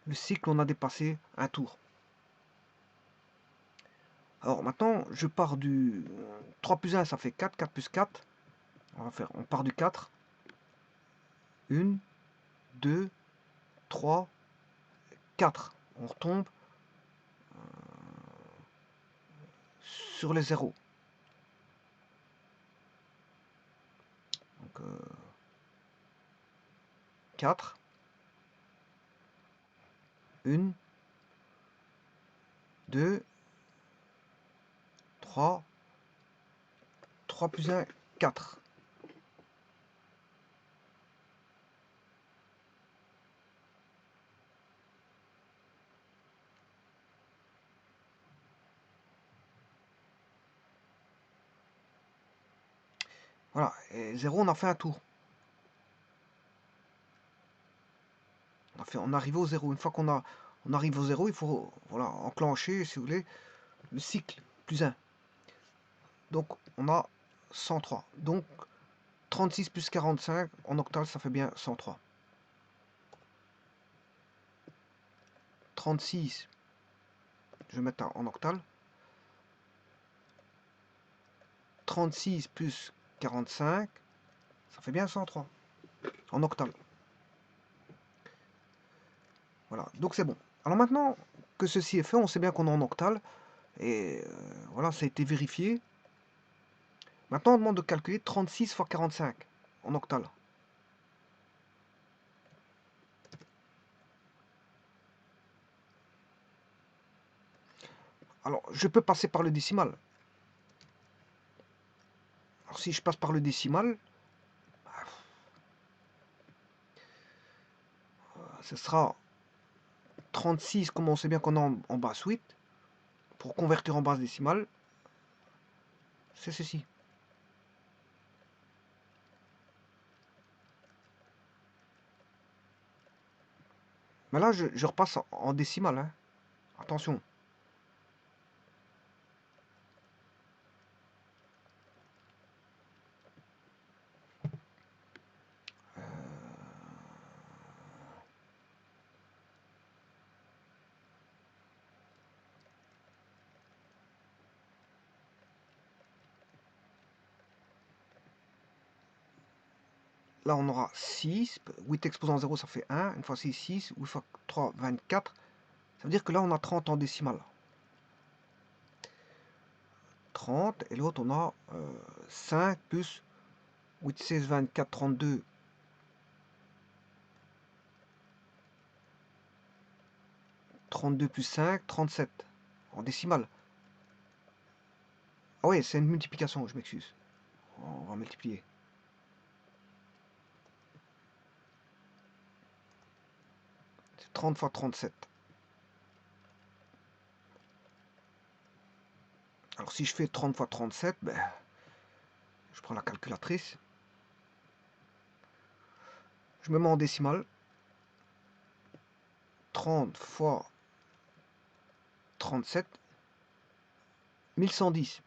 Speaker 1: le cycle, on a dépassé un tour. Alors, maintenant, je pars du 3 plus 1, ça fait 4. 4 plus 4. On part du 4. 1, 2, 3, 4. On retombe sur les zéros. Donc, 4. 1, 2, 3. 3 plus 1, 4. Voilà, et 0, on a fait un tour. On arrive au 0. Une fois on arrive au 0, il faut voilà, enclencher, si vous voulez, le cycle, plus 1. Donc, on a 103. Donc, 36 plus 45, en octal, ça fait bien 103. 36, je vais mettre en octal. 36 plus 45, ça fait bien 103, en octal. Voilà, donc c'est bon. Alors maintenant que ceci est fait, on sait bien qu'on est en octal. Et voilà, ça a été vérifié. Maintenant, on demande de calculer 36 fois 45 en octal. Alors, je peux passer par le décimal. Alors, si je passe par le décimal, ce sera 36, comme on sait bien qu'on est en base 8. Pour convertir en base décimale, c'est ceci. Mais là, je repasse en décimale. Hein. Attention. Là, on aura 6. 8 exposant 0, ça fait 1. Une fois 6, 6. 8 fois 3, 24. Ça veut dire que là, on a 30 en décimale. 30. Et l'autre, on a 5 plus 8, 16, 24, 32. 32 plus 5, 37. En décimale. Ah oui, c'est une multiplication, je m'excuse. On va multiplier. C'est 30 fois 37. Alors si je fais 30 fois 37, ben, je prends la calculatrice. Je me mets en décimale. 30 fois 37, 1110.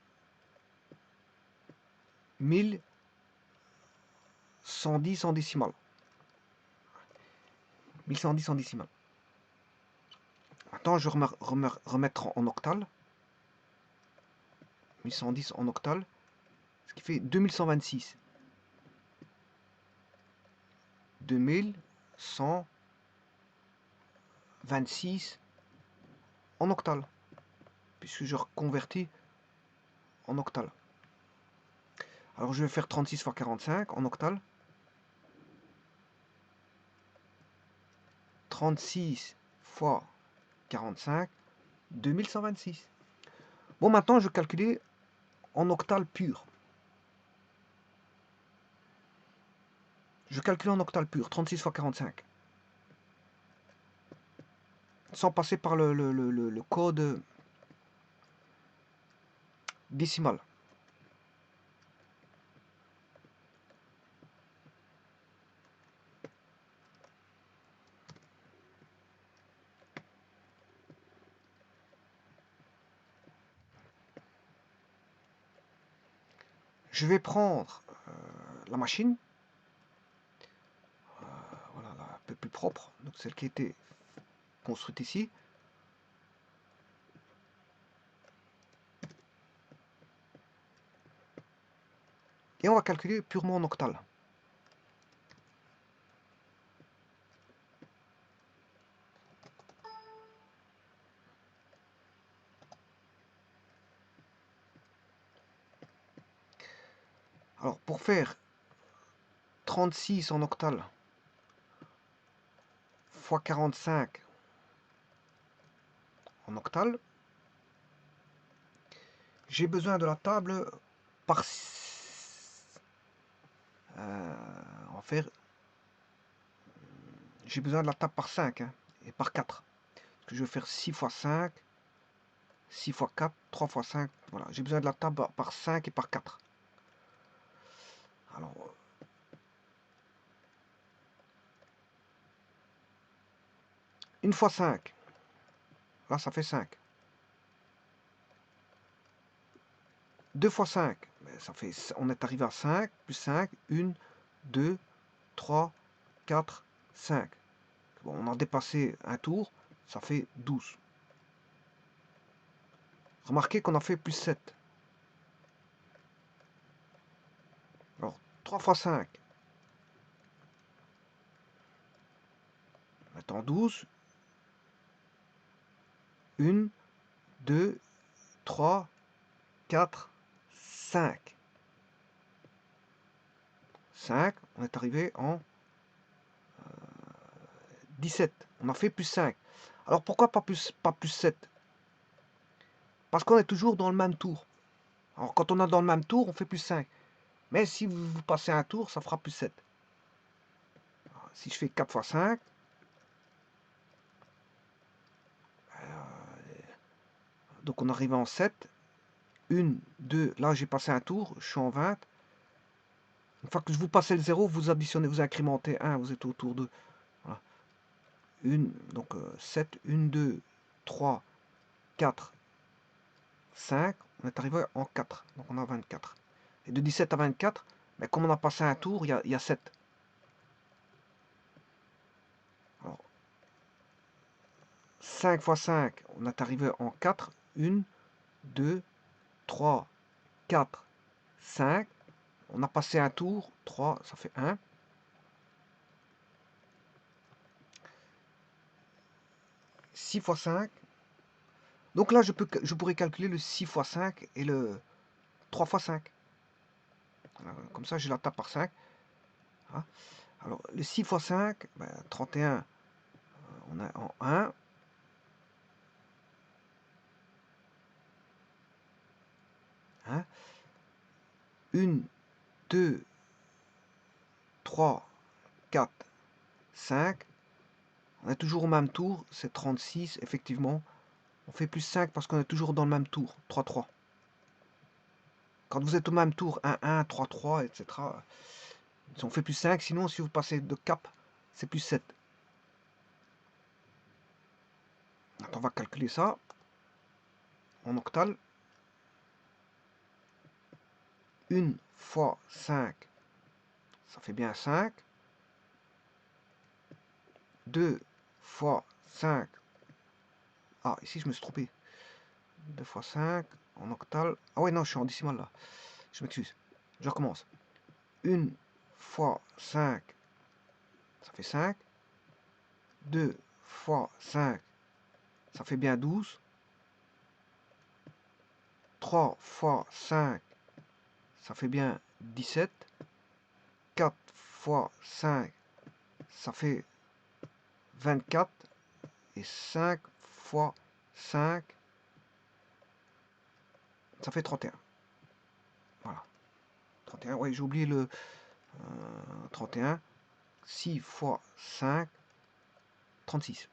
Speaker 1: 1110 en décimale. 1110 en décimale. Maintenant, je vais remettre en octal. 1110 en octal. Ce qui fait 2126. 2126 en octal. Puisque je reconvertis en octal. Alors je vais faire 36 fois 45 en octal. 36 fois 45, 2126. Bon, maintenant, je vais calculer en octal pur. Je calcule en octal pur, 36 fois 45. Sans passer par le code décimal. Je vais prendre la machine, voilà, là, un peu plus propre, donc celle qui était construite ici. Et on va calculer purement en octal. Alors pour faire 36 en octal fois 45 en octal, j'ai besoin de la table par en faire, j'ai besoin de la table par 5 hein, et par 4. Parce que je vais faire 6 fois 5, 6 fois 4, 3 fois 5. Voilà, j'ai besoin de la table par 5 et par 4. Alors, 1 fois 5, là ça fait 5. 2 fois 5, ça fait, on est arrivé à 5, plus 5, 1, 2, 3, 4, 5. Bon, on a dépassé un tour, ça fait 12. Remarquez qu'on a fait plus 7. Alors, 3 fois 5. Maintenant 12. 1, 2, 3, 4, 5. 5, on est arrivé en 17. On a fait plus 5. Alors pourquoi pas plus 7? Parce qu'on est toujours dans le même tour. Alors quand on est dans le même tour, on fait plus 5. Mais si vous passez un tour, ça fera plus 7. Alors, si je fais 4 fois 5, donc on arrive en 7. 1, 2, là j'ai passé un tour, je suis en 20. Une fois que vous passez le 0, vous additionnez, vous incrémentez 1, vous êtes autour de... Voilà. Donc 7, 1, 2, 3, 4, 5. On est arrivé en 4, donc on a 24. Et de 17 à 24, mais comme on a passé un tour, il y a 7. Alors, 5 fois 5, on est arrivé en 4. 1, 2, 3, 4, 5. On a passé un tour, 3, ça fait 1. 6 fois 5. Donc là, je pourrais calculer le 6 fois 5 et le 3 fois 5. Comme ça, je la tape par 5. Hein. Alors, le 6 fois 5, ben, 31, on a en 1. Hein. 1, 2, 3, 4, 5. On est toujours au même tour, c'est 36, effectivement. On fait plus 5 parce qu'on est toujours dans le même tour, 3, 3. Quand vous êtes au même tour, 1, 1, 3, 3, etc. On fait plus 5, sinon si vous passez de cap, c'est plus 7. On va calculer ça en octal. 1 fois 5, ça fait bien 5. 2 fois 5. Ah, ici je me suis trompé. 2 fois 5 en octal. Ah ouais, non, je suis en décimal là. Je m'excuse. Je recommence. 1 fois 5, ça fait 5. 2 fois 5, ça fait bien 12. 3 fois 5, ça fait bien 17. 4 fois 5, ça fait 24. Et 5 fois 5, ça fait 31. Voilà. 31, oui, j'ai oublié le 31. 6 fois 5, 36.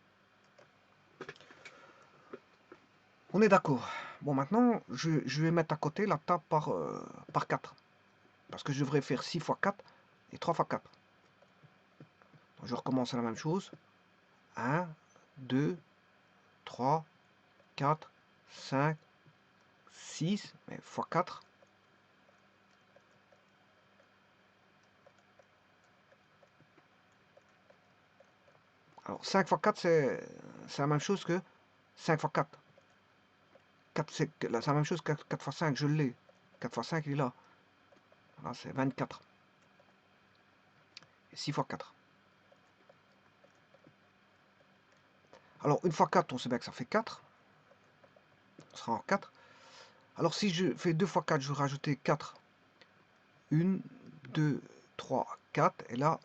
Speaker 1: On est d'accord. Bon, maintenant, je vais mettre à côté la table par 4. Parce que je devrais faire 6 fois 4 et 3 fois 4. Donc, je recommence à la même chose. 1, 2, 3, 4, 5, 6, mais fois 4. Alors 5 fois 4, c'est la même chose que 5 fois 4. 4 c'est la même chose que 4 fois 5, je l'ai. 4 fois 5, il est là. Voilà, c'est 24. Et 6 fois 4. Alors, une fois 4, on sait bien que ça fait 4. On sera en 4. Alors, si je fais 2 fois 4, je vais rajouter 4. 1, 2, 3, 4. Et là,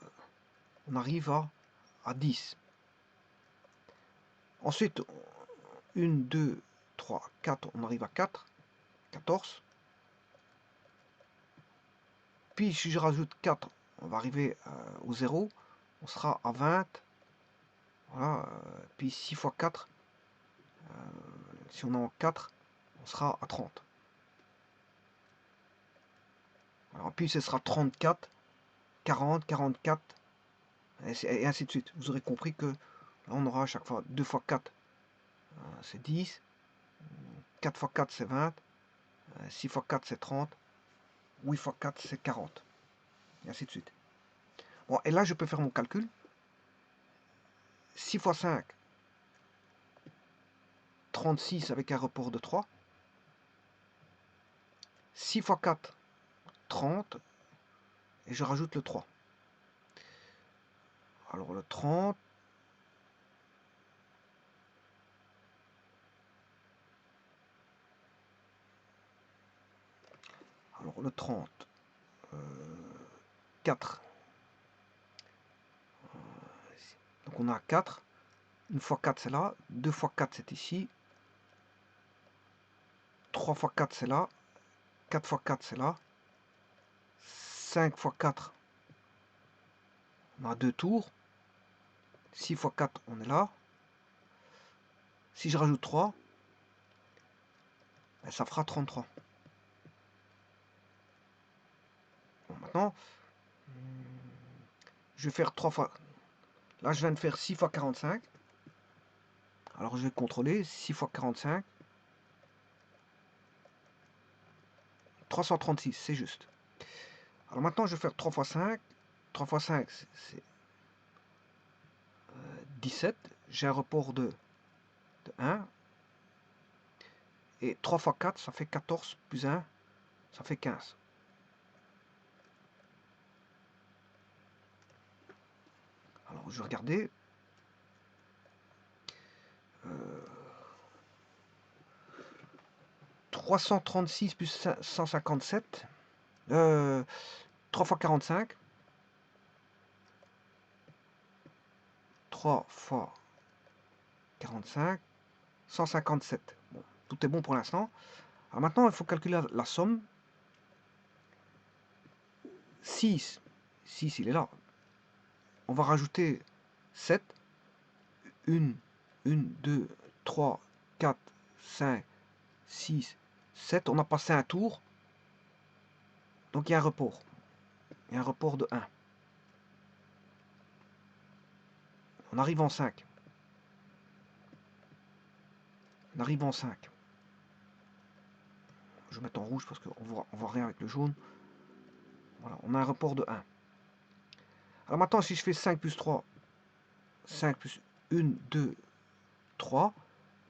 Speaker 1: on arrive à 10. Ensuite, 1, 2, 3, 4, on arrive à 4. 14. Puis, si je rajoute 4, on va arriver au 0. On sera à 20. Voilà. Puis, 6 fois 4, si on est en 4, on sera à 30. Alors, puis, ce sera 34, 40, 44. Et ainsi de suite. Vous aurez compris que là, on aura à chaque fois 2 fois 4, c'est 10. 4 fois 4, c'est 20. 6 fois 4, c'est 30. 8 fois 4, c'est 40. Et ainsi de suite. Bon, et là, je peux faire mon calcul. 6 fois 5, 36 avec un report de 3. 6 fois 4, 30. Et je rajoute le 3. Alors, le 30. Alors, le 30. 4. Donc, on a 4. 1 fois 4, c'est là. 2 fois 4, c'est ici. 3 fois 4, c'est là. 4 fois 4, c'est là. 5 fois 4, on a 2 tours. 6 fois 4, on est là. Si je rajoute 3, ben ça fera 33. Bon, maintenant, je vais faire 3 fois. Là, je viens de faire 6 fois 45. Alors, je vais contrôler. 6 fois 45. 336, c'est juste. Alors maintenant, je vais faire 3 fois 5. 3 fois 5, c'est 17. J'ai un report de 1. Et 3 fois 4, ça fait 14 plus 1, ça fait 15. Alors, je vais regarder. 336 plus 157. 3 fois 45. 3 fois 45. 157. Bon, tout est bon pour l'instant. Alors maintenant, il faut calculer la somme. 6. 6, il est là. On va rajouter 7. 1, 2, 3, 4, 5, 6, 7. On a passé un tour. Donc il y a un report. Il y a un report de 1. On arrive en 5. On arrive en 5. Je vais mettre en rouge parce qu'on voit rien avec le jaune. Voilà, on a un report de 1. Alors maintenant, si je fais 5 plus 3, 5 plus 1, 2, 3,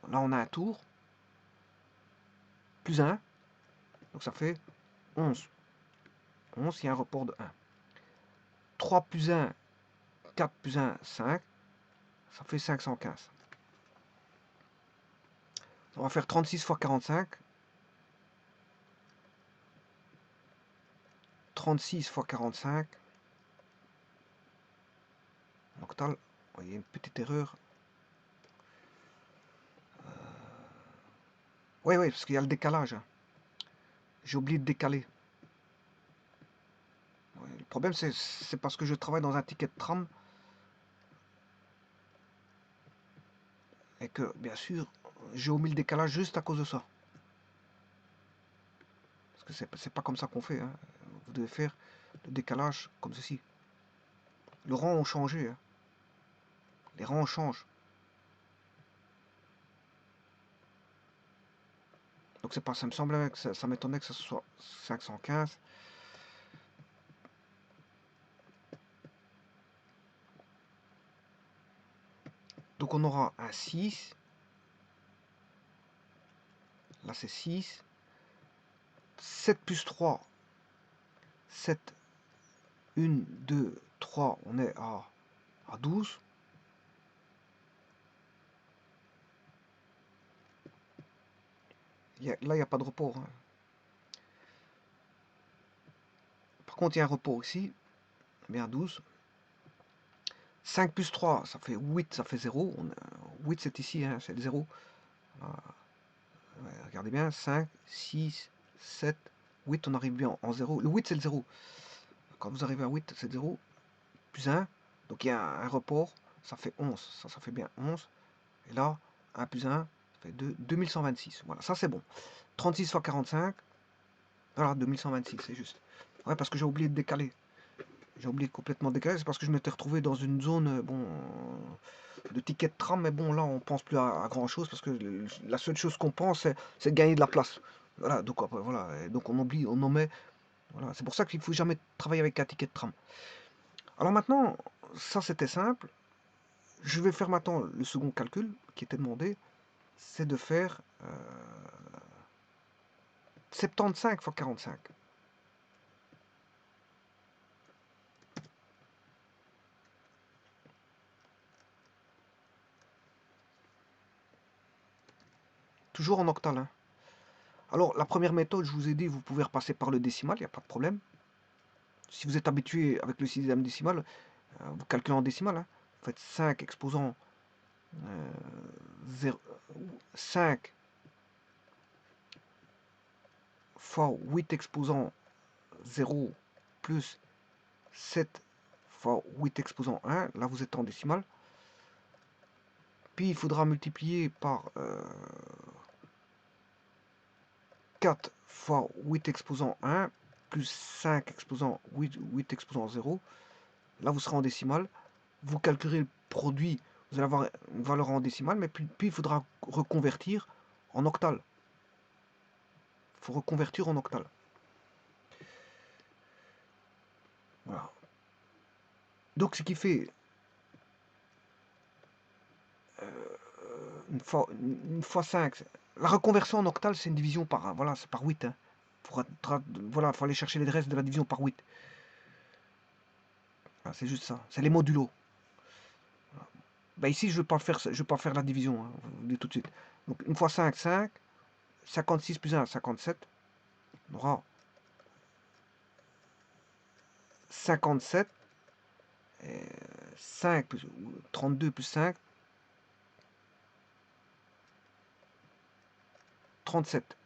Speaker 1: là on a un tour, plus 1, donc ça fait 11. 11, il y a un report de 1. 3 plus 1, 4 plus 1, 5, ça fait 515. On va faire 36 fois 45. 36 fois 45. En total, il y a une petite erreur. Oui, parce qu'il y a le décalage. J'ai oublié de décaler. Ouais, le problème, c'est parce que je travaille dans un ticket de tram et que, bien sûr, j'ai omis le décalage juste à cause de ça. Parce que c'est pas comme ça qu'on fait, hein. Vous devez faire le décalage comme ceci. Le rang ont changé, hein. Les rangs changent. Donc c'est pas, ça me semblait que ça m'étonnait que ce soit 515. Donc on aura un 6. Là c'est 6. 7 plus 3. 7. 1, 2, 3. On est à 12. Là, il n'y a pas de report, hein. Par contre, il y a un report ici. Bien 12. 5 plus 3, ça fait 8, ça fait 0. 8, c'est ici, hein, c'est le 0. Ouais, regardez bien. 5, 6, 7, 8, on arrive bien en 0. Le 8, c'est le 0. Quand vous arrivez à 8, c'est 0. Plus 1. Donc il y a un report. Ça fait 11. Ça fait bien 11. Et là, 1 plus 1, ça fait 2. 2126. Voilà, ça c'est bon. 36 fois 45. Voilà, 2126, c'est juste. Ouais, parce que j'ai oublié de décaler. J'ai oublié complètement de décaler. C'est parce que je m'étais retrouvé dans une zone, bon, de ticket de tram. Mais bon, là, on pense plus à grand chose. Parce que la seule chose qu'on pense, c'est de gagner de la place. Voilà, donc après, voilà. Et donc on oublie, on omet. Voilà, c'est pour ça qu'il ne faut jamais travailler avec un ticket de tram. Alors maintenant, ça c'était simple. Je vais faire maintenant le second calcul qui était demandé. C'est de faire 75 fois 45. Toujours en octal, hein. Alors, la première méthode, je vous ai dit, vous pouvez repasser par le décimal, il n'y a pas de problème. Si vous êtes habitué avec le système décimal, vous calculez en décimal, hein. Vous faites 5 exposant 5 fois 8 exposant 0 plus 7 fois 8 exposant 1. Là, vous êtes en décimal. Puis, il faudra multiplier par 4 fois 8 exposant 1 plus 5 exposant 8 exposant 0. Là, vous serez en décimale. Vous calculez le produit, vous allez avoir une valeur en décimale, mais puis il faudra reconvertir en octal. Il faut reconvertir en octal. Voilà. Donc, ce qui fait une fois 5. La reconversion en octal, c'est une division par 1. Voilà, c'est par 8. Hein. Voilà, il faut aller chercher les restes de la division par 8. Voilà, c'est juste ça. C'est les modulos. Ben ici, je ne vais pas faire la division. Hein, je vous le dis tout de suite. Donc, une fois 5, 5. 56 plus 1, 57. On aura 57. 5 plus 32 plus 5. 37.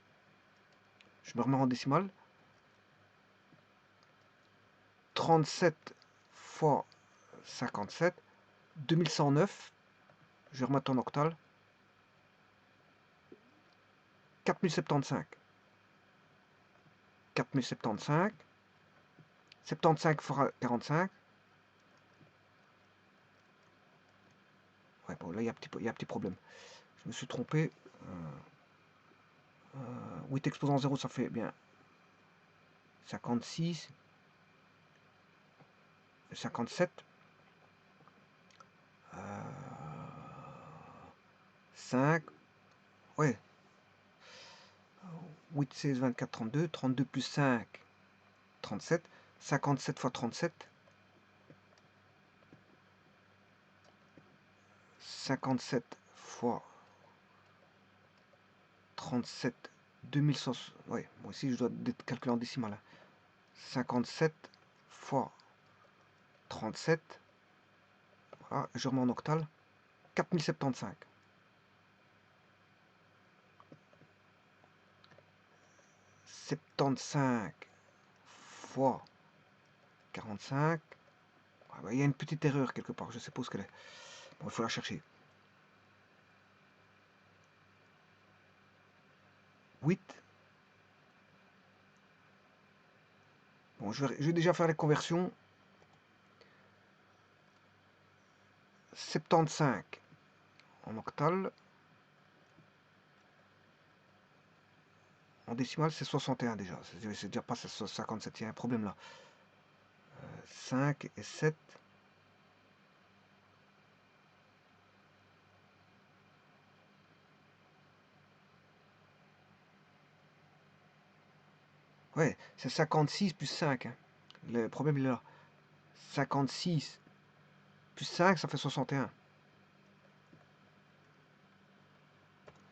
Speaker 1: Je me remets en décimale. 37 fois 57. 2109. Je vais remettre en octal. 4075. 4075. 75 fois 45. Ouais, bon, là, il y a un petit problème. Je me suis trompé. 8 exposant 0, ça fait bien 56. 57. 5. Ouais. 8, 16, 24, 32. 32 plus 5, 37. 57 fois 37. 57 fois 37, 2100. Ouais, moi aussi je dois calculer en décimale. 57 fois 37. Voilà, je remets en octal. 4075. 75 fois 45. Ah bah, il y a une petite erreur quelque part, je suppose qu'elle est. Bon, il faut la chercher. 8. Bon, je vais déjà faire les conversions. 75 en octal. En décimale, c'est 61 déjà. C'est déjà pas 57. Il y a un problème là. 5 et 7. Ouais, c'est 56 plus 5. Hein. Le problème il est là. 56 plus 5, ça fait 61.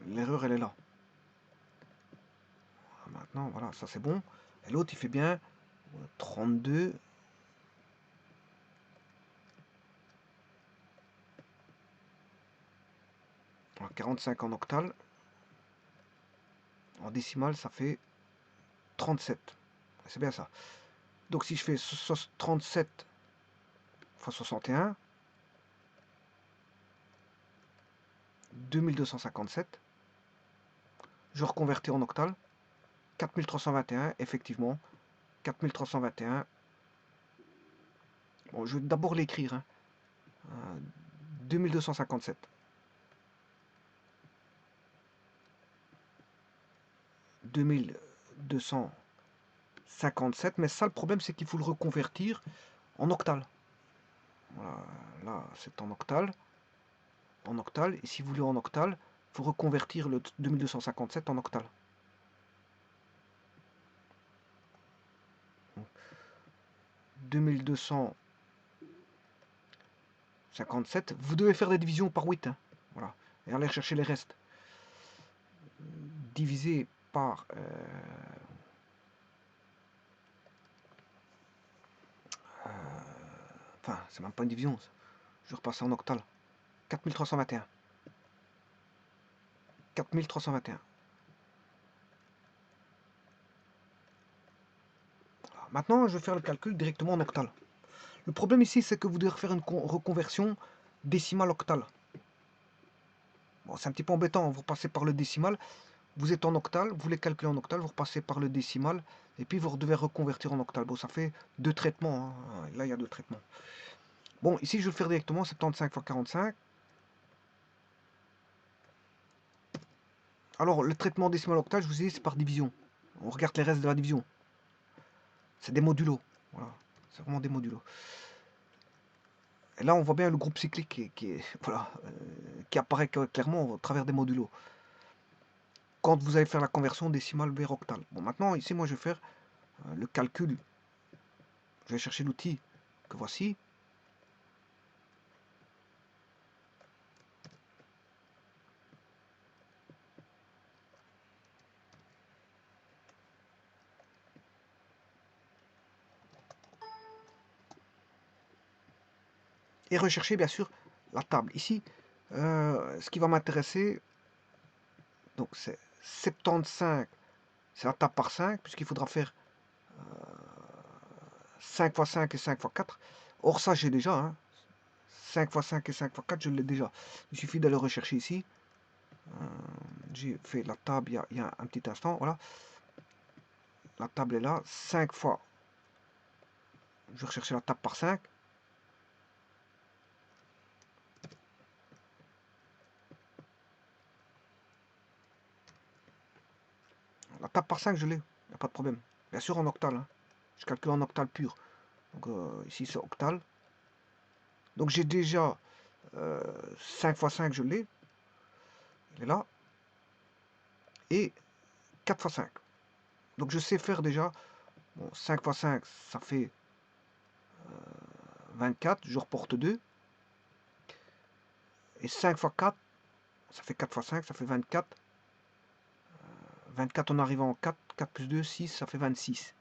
Speaker 1: L'erreur, elle est là. Maintenant, voilà, ça c'est bon. Et l'autre, il fait bien 32. 45 en octal. En décimale, ça fait 37. C'est bien ça. Donc si je fais 37 fois 61, 2257, je reconvertis en octal. 4321, effectivement. 4321. Bon, je vais d'abord l'écrire. Hein. 2257. 2257. Mais ça, le problème, c'est qu'il faut le reconvertir en octal. Voilà, là, c'est en octal. En octal. Et si vous voulez en octal, il faut reconvertir le 2257 en octal. 2257. Vous devez faire des divisions par 8. Hein. Voilà. Et aller chercher les restes. Divisé par... enfin, c'est même pas une division. Je vais repasser en octal. 4321. 4321. Maintenant, je vais faire le calcul directement en octal. Le problème ici, c'est que vous devez faire une reconversion décimale octale. Bon, c'est un petit peu embêtant, vous repassez par le décimal, vous êtes en octal, vous les calculez en octal, vous repassez par le décimal, et puis vous devez reconvertir en octal. Bon, ça fait 2 traitements, hein. Là il y a 2 traitements. Bon, ici je vais le faire directement, 75 fois 45. Alors, le traitement décimal octal, je vous ai dit, c'est par division. On regarde les restes de la division. C'est des modulos. Voilà, c'est vraiment des modulos. Et là, on voit bien le groupe cyclique voilà, qui apparaît clairement au travers des modulos. Quand vous allez faire la conversion décimale vers octal. Bon, maintenant, ici, moi, je vais faire le calcul. Je vais chercher l'outil que voici. Et rechercher, bien sûr, la table. Ici, ce qui va m'intéresser, donc c'est 75, c'est la table par 5, puisqu'il faudra faire 5 fois 5 et 5 fois 4. Or, ça, j'ai déjà. Hein. 5 fois 5 et 5 fois 4, je l'ai déjà. Il suffit d'aller rechercher ici. J'ai fait la table il y a un petit instant. Voilà. La table est là. 5 fois. Je vais rechercher la table par 5. La table par 5, je l'ai. Il n'y a pas de problème. Bien sûr, en octal. Hein. Je calcule en octal pur. Donc, ici, c'est octal. Donc, j'ai déjà 5 fois 5, je l'ai. Il est là. Et 4 fois 5. Donc, je sais faire déjà. Bon, 5 fois 5, ça fait 24. Je reporte 2. Et 5 fois 4, ça fait 4 fois 5, ça fait 24. 24 en arrivant en 4. 4 plus 2, 6, ça fait 26.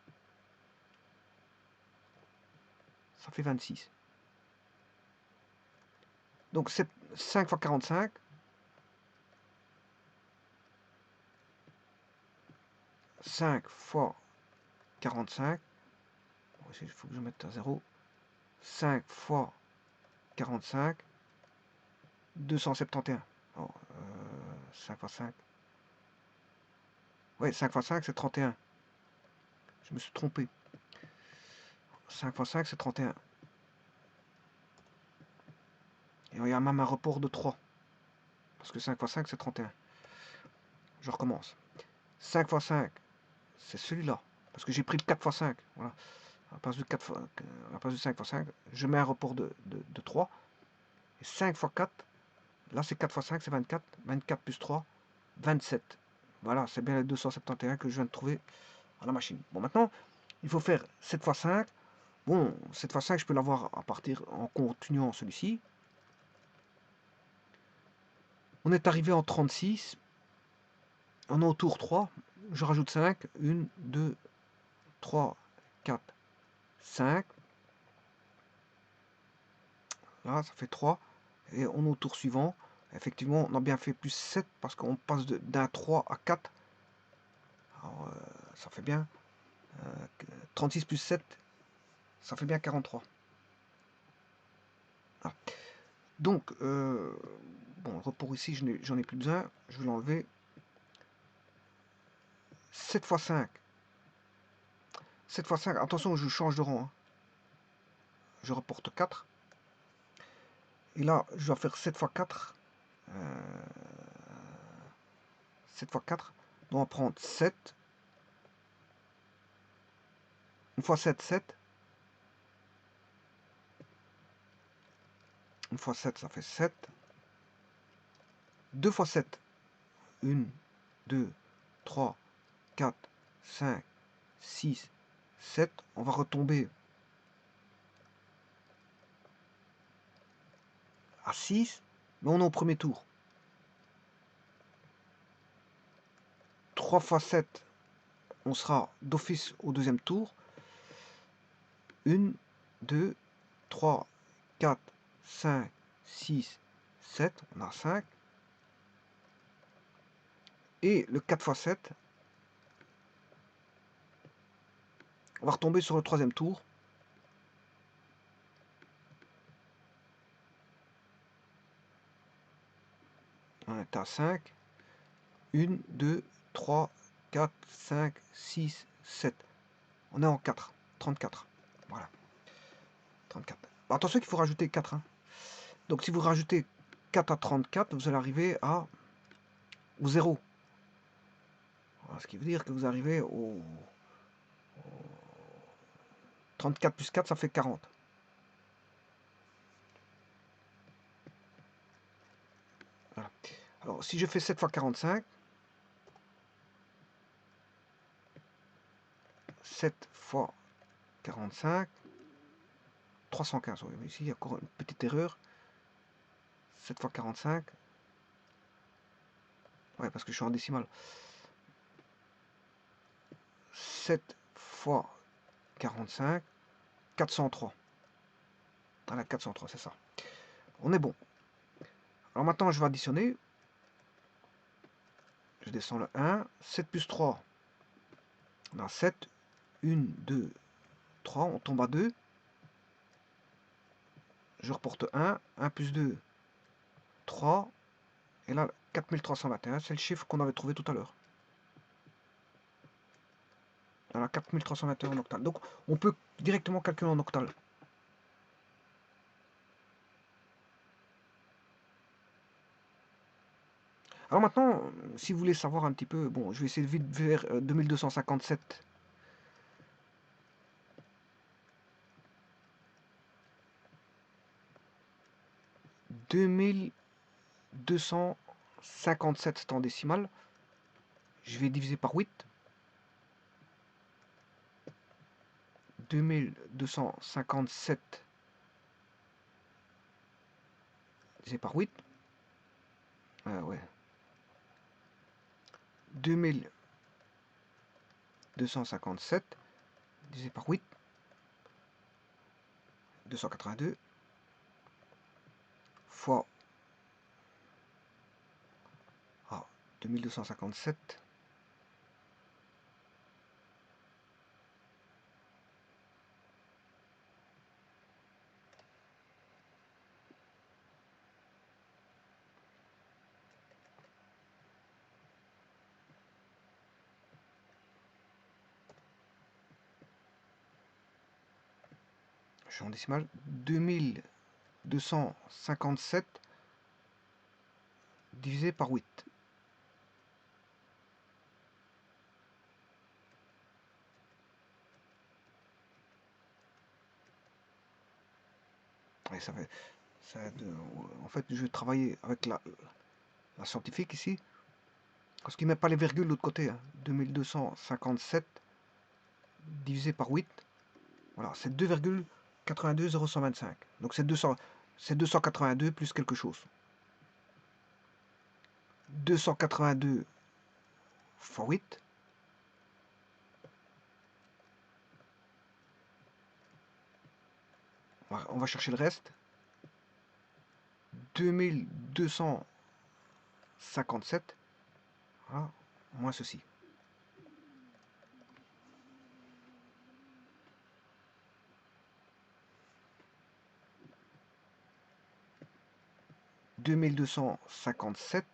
Speaker 1: Ça fait 26. Donc, c'est 5 fois 45. 5 fois 45. Il faut que je mette à 0. 5 fois 45. 271. Alors, 5 fois 5. Ouais, 5 fois 5, c'est 31. Je me suis trompé. 5 fois 5, c'est 31. Et il y a même un report de 3. Parce que 5 fois 5, c'est 31. Je recommence. 5 fois 5, c'est celui-là. Parce que j'ai pris le 4 fois 5. Voilà. À la place du 5 fois 5, je mets un report de 3. Et 5 fois 4, là c'est 4 fois 5, c'est 24. 24 plus 3, 27. Voilà, c'est bien les 271 que je viens de trouver à la machine. Bon, maintenant, il faut faire 7 fois 5. Bon, 7 fois 5, je peux l'avoir à partir en continuant celui-ci. On est arrivé en 36. On est au tour 3. Je rajoute 5. 1, 2, 3, 4, 5. Là, ça fait 3. Et on est au tour suivant. Effectivement, on a bien fait plus 7 parce qu'on passe d'un 3 à 4. Alors, ça fait bien. 36 plus 7, ça fait bien 43. Ah. Donc, bon, le report ici, j'en ai plus besoin. Je vais l'enlever. 7 fois 5. 7 fois 5, attention, je change de rang. Hein. Je reporte 4. Et là, je dois faire 7 fois 4. 7 fois 4. Donc on va prendre 7. Une fois 7, 7. Une fois 7, ça fait 7. 2 fois 7. 1, 2, 3, 4, 5, 6, 7. On va retomber à 6. Mais on est au premier tour. 3 fois 7. On sera d'office au deuxième tour. 1, 2, 3, 4, 5, 6, 7. On a 5. Et le 4 fois 7, on va retomber sur le troisième tour. On est à 5. 1, 2, 3, 4, 5, 6, 7. On est en 4. 34. Voilà. 34. Attention qu'il faut rajouter 4. Hein. Donc si vous rajoutez 4 à 34, vous allez arriver au 0. Alors, ce qui veut dire que vous arrivez au 34 plus 4, ça fait 40. Voilà. Alors si je fais 7 fois 45, 7 fois 45, 315. Oui, mais ici, il y a encore une petite erreur. 7 fois 45. Ouais, parce que je suis en décimale. 7 fois 45, 403. Voilà, 403, c'est ça. On est bon. Alors maintenant, je vais additionner. Je descends le 1. 7 plus 3. On a 7. 1, 2, 3. On tombe à 2. Je reporte 1. 1 plus 2, 3. Et là, 4321, c'est le chiffre qu'on avait trouvé tout à l'heure. Voilà, 4321 en octal. Donc, on peut directement calculer en octal. Alors maintenant, si vous voulez savoir un petit peu, bon, je vais essayer de vite vers 2257. 2257, c'est en décimale. Je vais diviser par 8. 2257 divisé par 8. Ouais. 2257 divisé par 8. 282 fois 2257 je suis en décimale, 2257 divisé par 8. Et ça fait, en fait, je vais travailler avec la scientifique ici, parce qu'il ne met pas les virgules de l'autre côté. Hein. 2257 divisé par 8, voilà, c'est 2,82025. Donc c'est 282 plus quelque chose. 282 fois 8. On va chercher le reste. 2257. Voilà, moins ceci. « 2257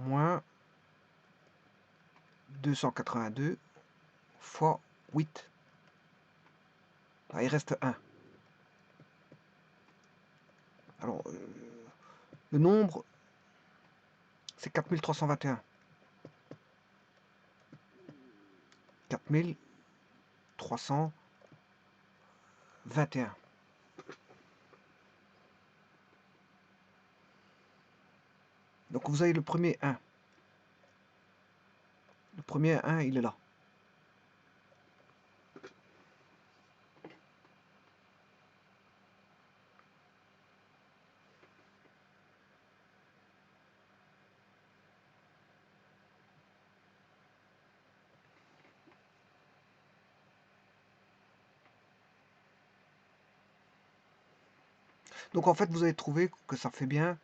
Speaker 1: moins 282 fois 8. Ah, il reste 1. Alors, le nombre, c'est 4321. 4321. Donc vous avez le premier 1. Le premier 1, il est là. Donc en fait, vous avez trouvé que ça fait bien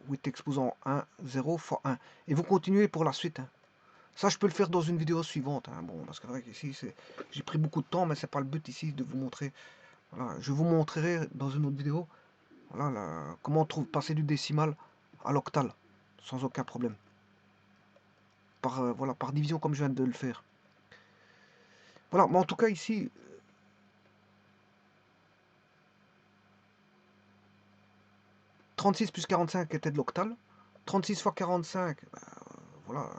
Speaker 1: 8 exposants 1, 0 fois 1. Et vous continuez pour la suite. Hein. Ça, je peux le faire dans une vidéo suivante. Hein. Bon, parce que c'est vrai qu'ici, j'ai pris beaucoup de temps, mais c'est pas le but ici de vous montrer. Voilà, je vous montrerai dans une autre vidéo voilà, comment passer du décimal à l'octal sans aucun problème. Voilà, par division comme je viens de le faire. Voilà, mais en tout cas ici, 36 plus 45 était de l'octal. 36 fois 45, voilà,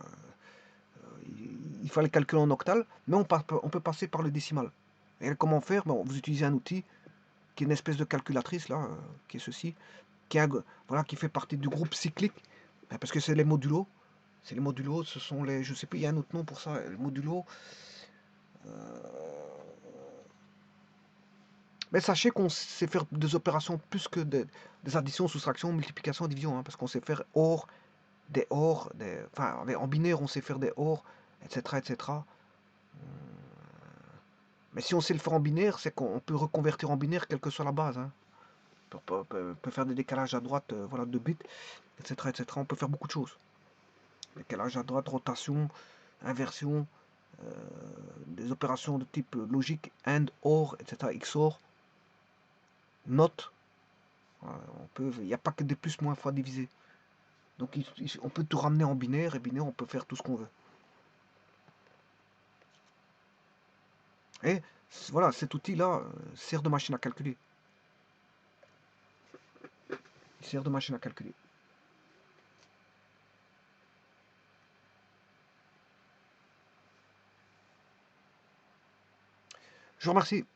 Speaker 1: il fallait calculer en octal, mais on peut passer par le décimal. Et comment faire? Bon, vous utilisez un outil qui est une espèce de calculatrice, là, qui est ceci, voilà, qui fait partie du groupe cyclique, parce que c'est les modulos. C'est les modulos, ce sont les... Je sais pas, il y a un autre nom pour ça, les modulos. Mais sachez qu'on sait faire des opérations plus que des additions, soustractions, multiplications, divisions, hein, parce qu'on sait faire OR, des OR, enfin, en binaire, on sait faire des OR, etc., etc. Mais si on sait le faire en binaire, c'est qu'on peut reconvertir en binaire quelle que soit la base. Hein. On peut faire des décalages à droite voilà, de bits, etc., etc. On peut faire beaucoup de choses. Décalage à droite, rotation, inversion, des opérations de type logique, AND, OR, etc., XOR, NOT. Il n'y a pas que des plus, moins, fois divisé. Donc on peut tout ramener en binaire, et binaire, on peut faire tout ce qu'on veut. Et voilà, cet outil-là sert de machine à calculer. Il sert de machine à calculer. Je vous remercie.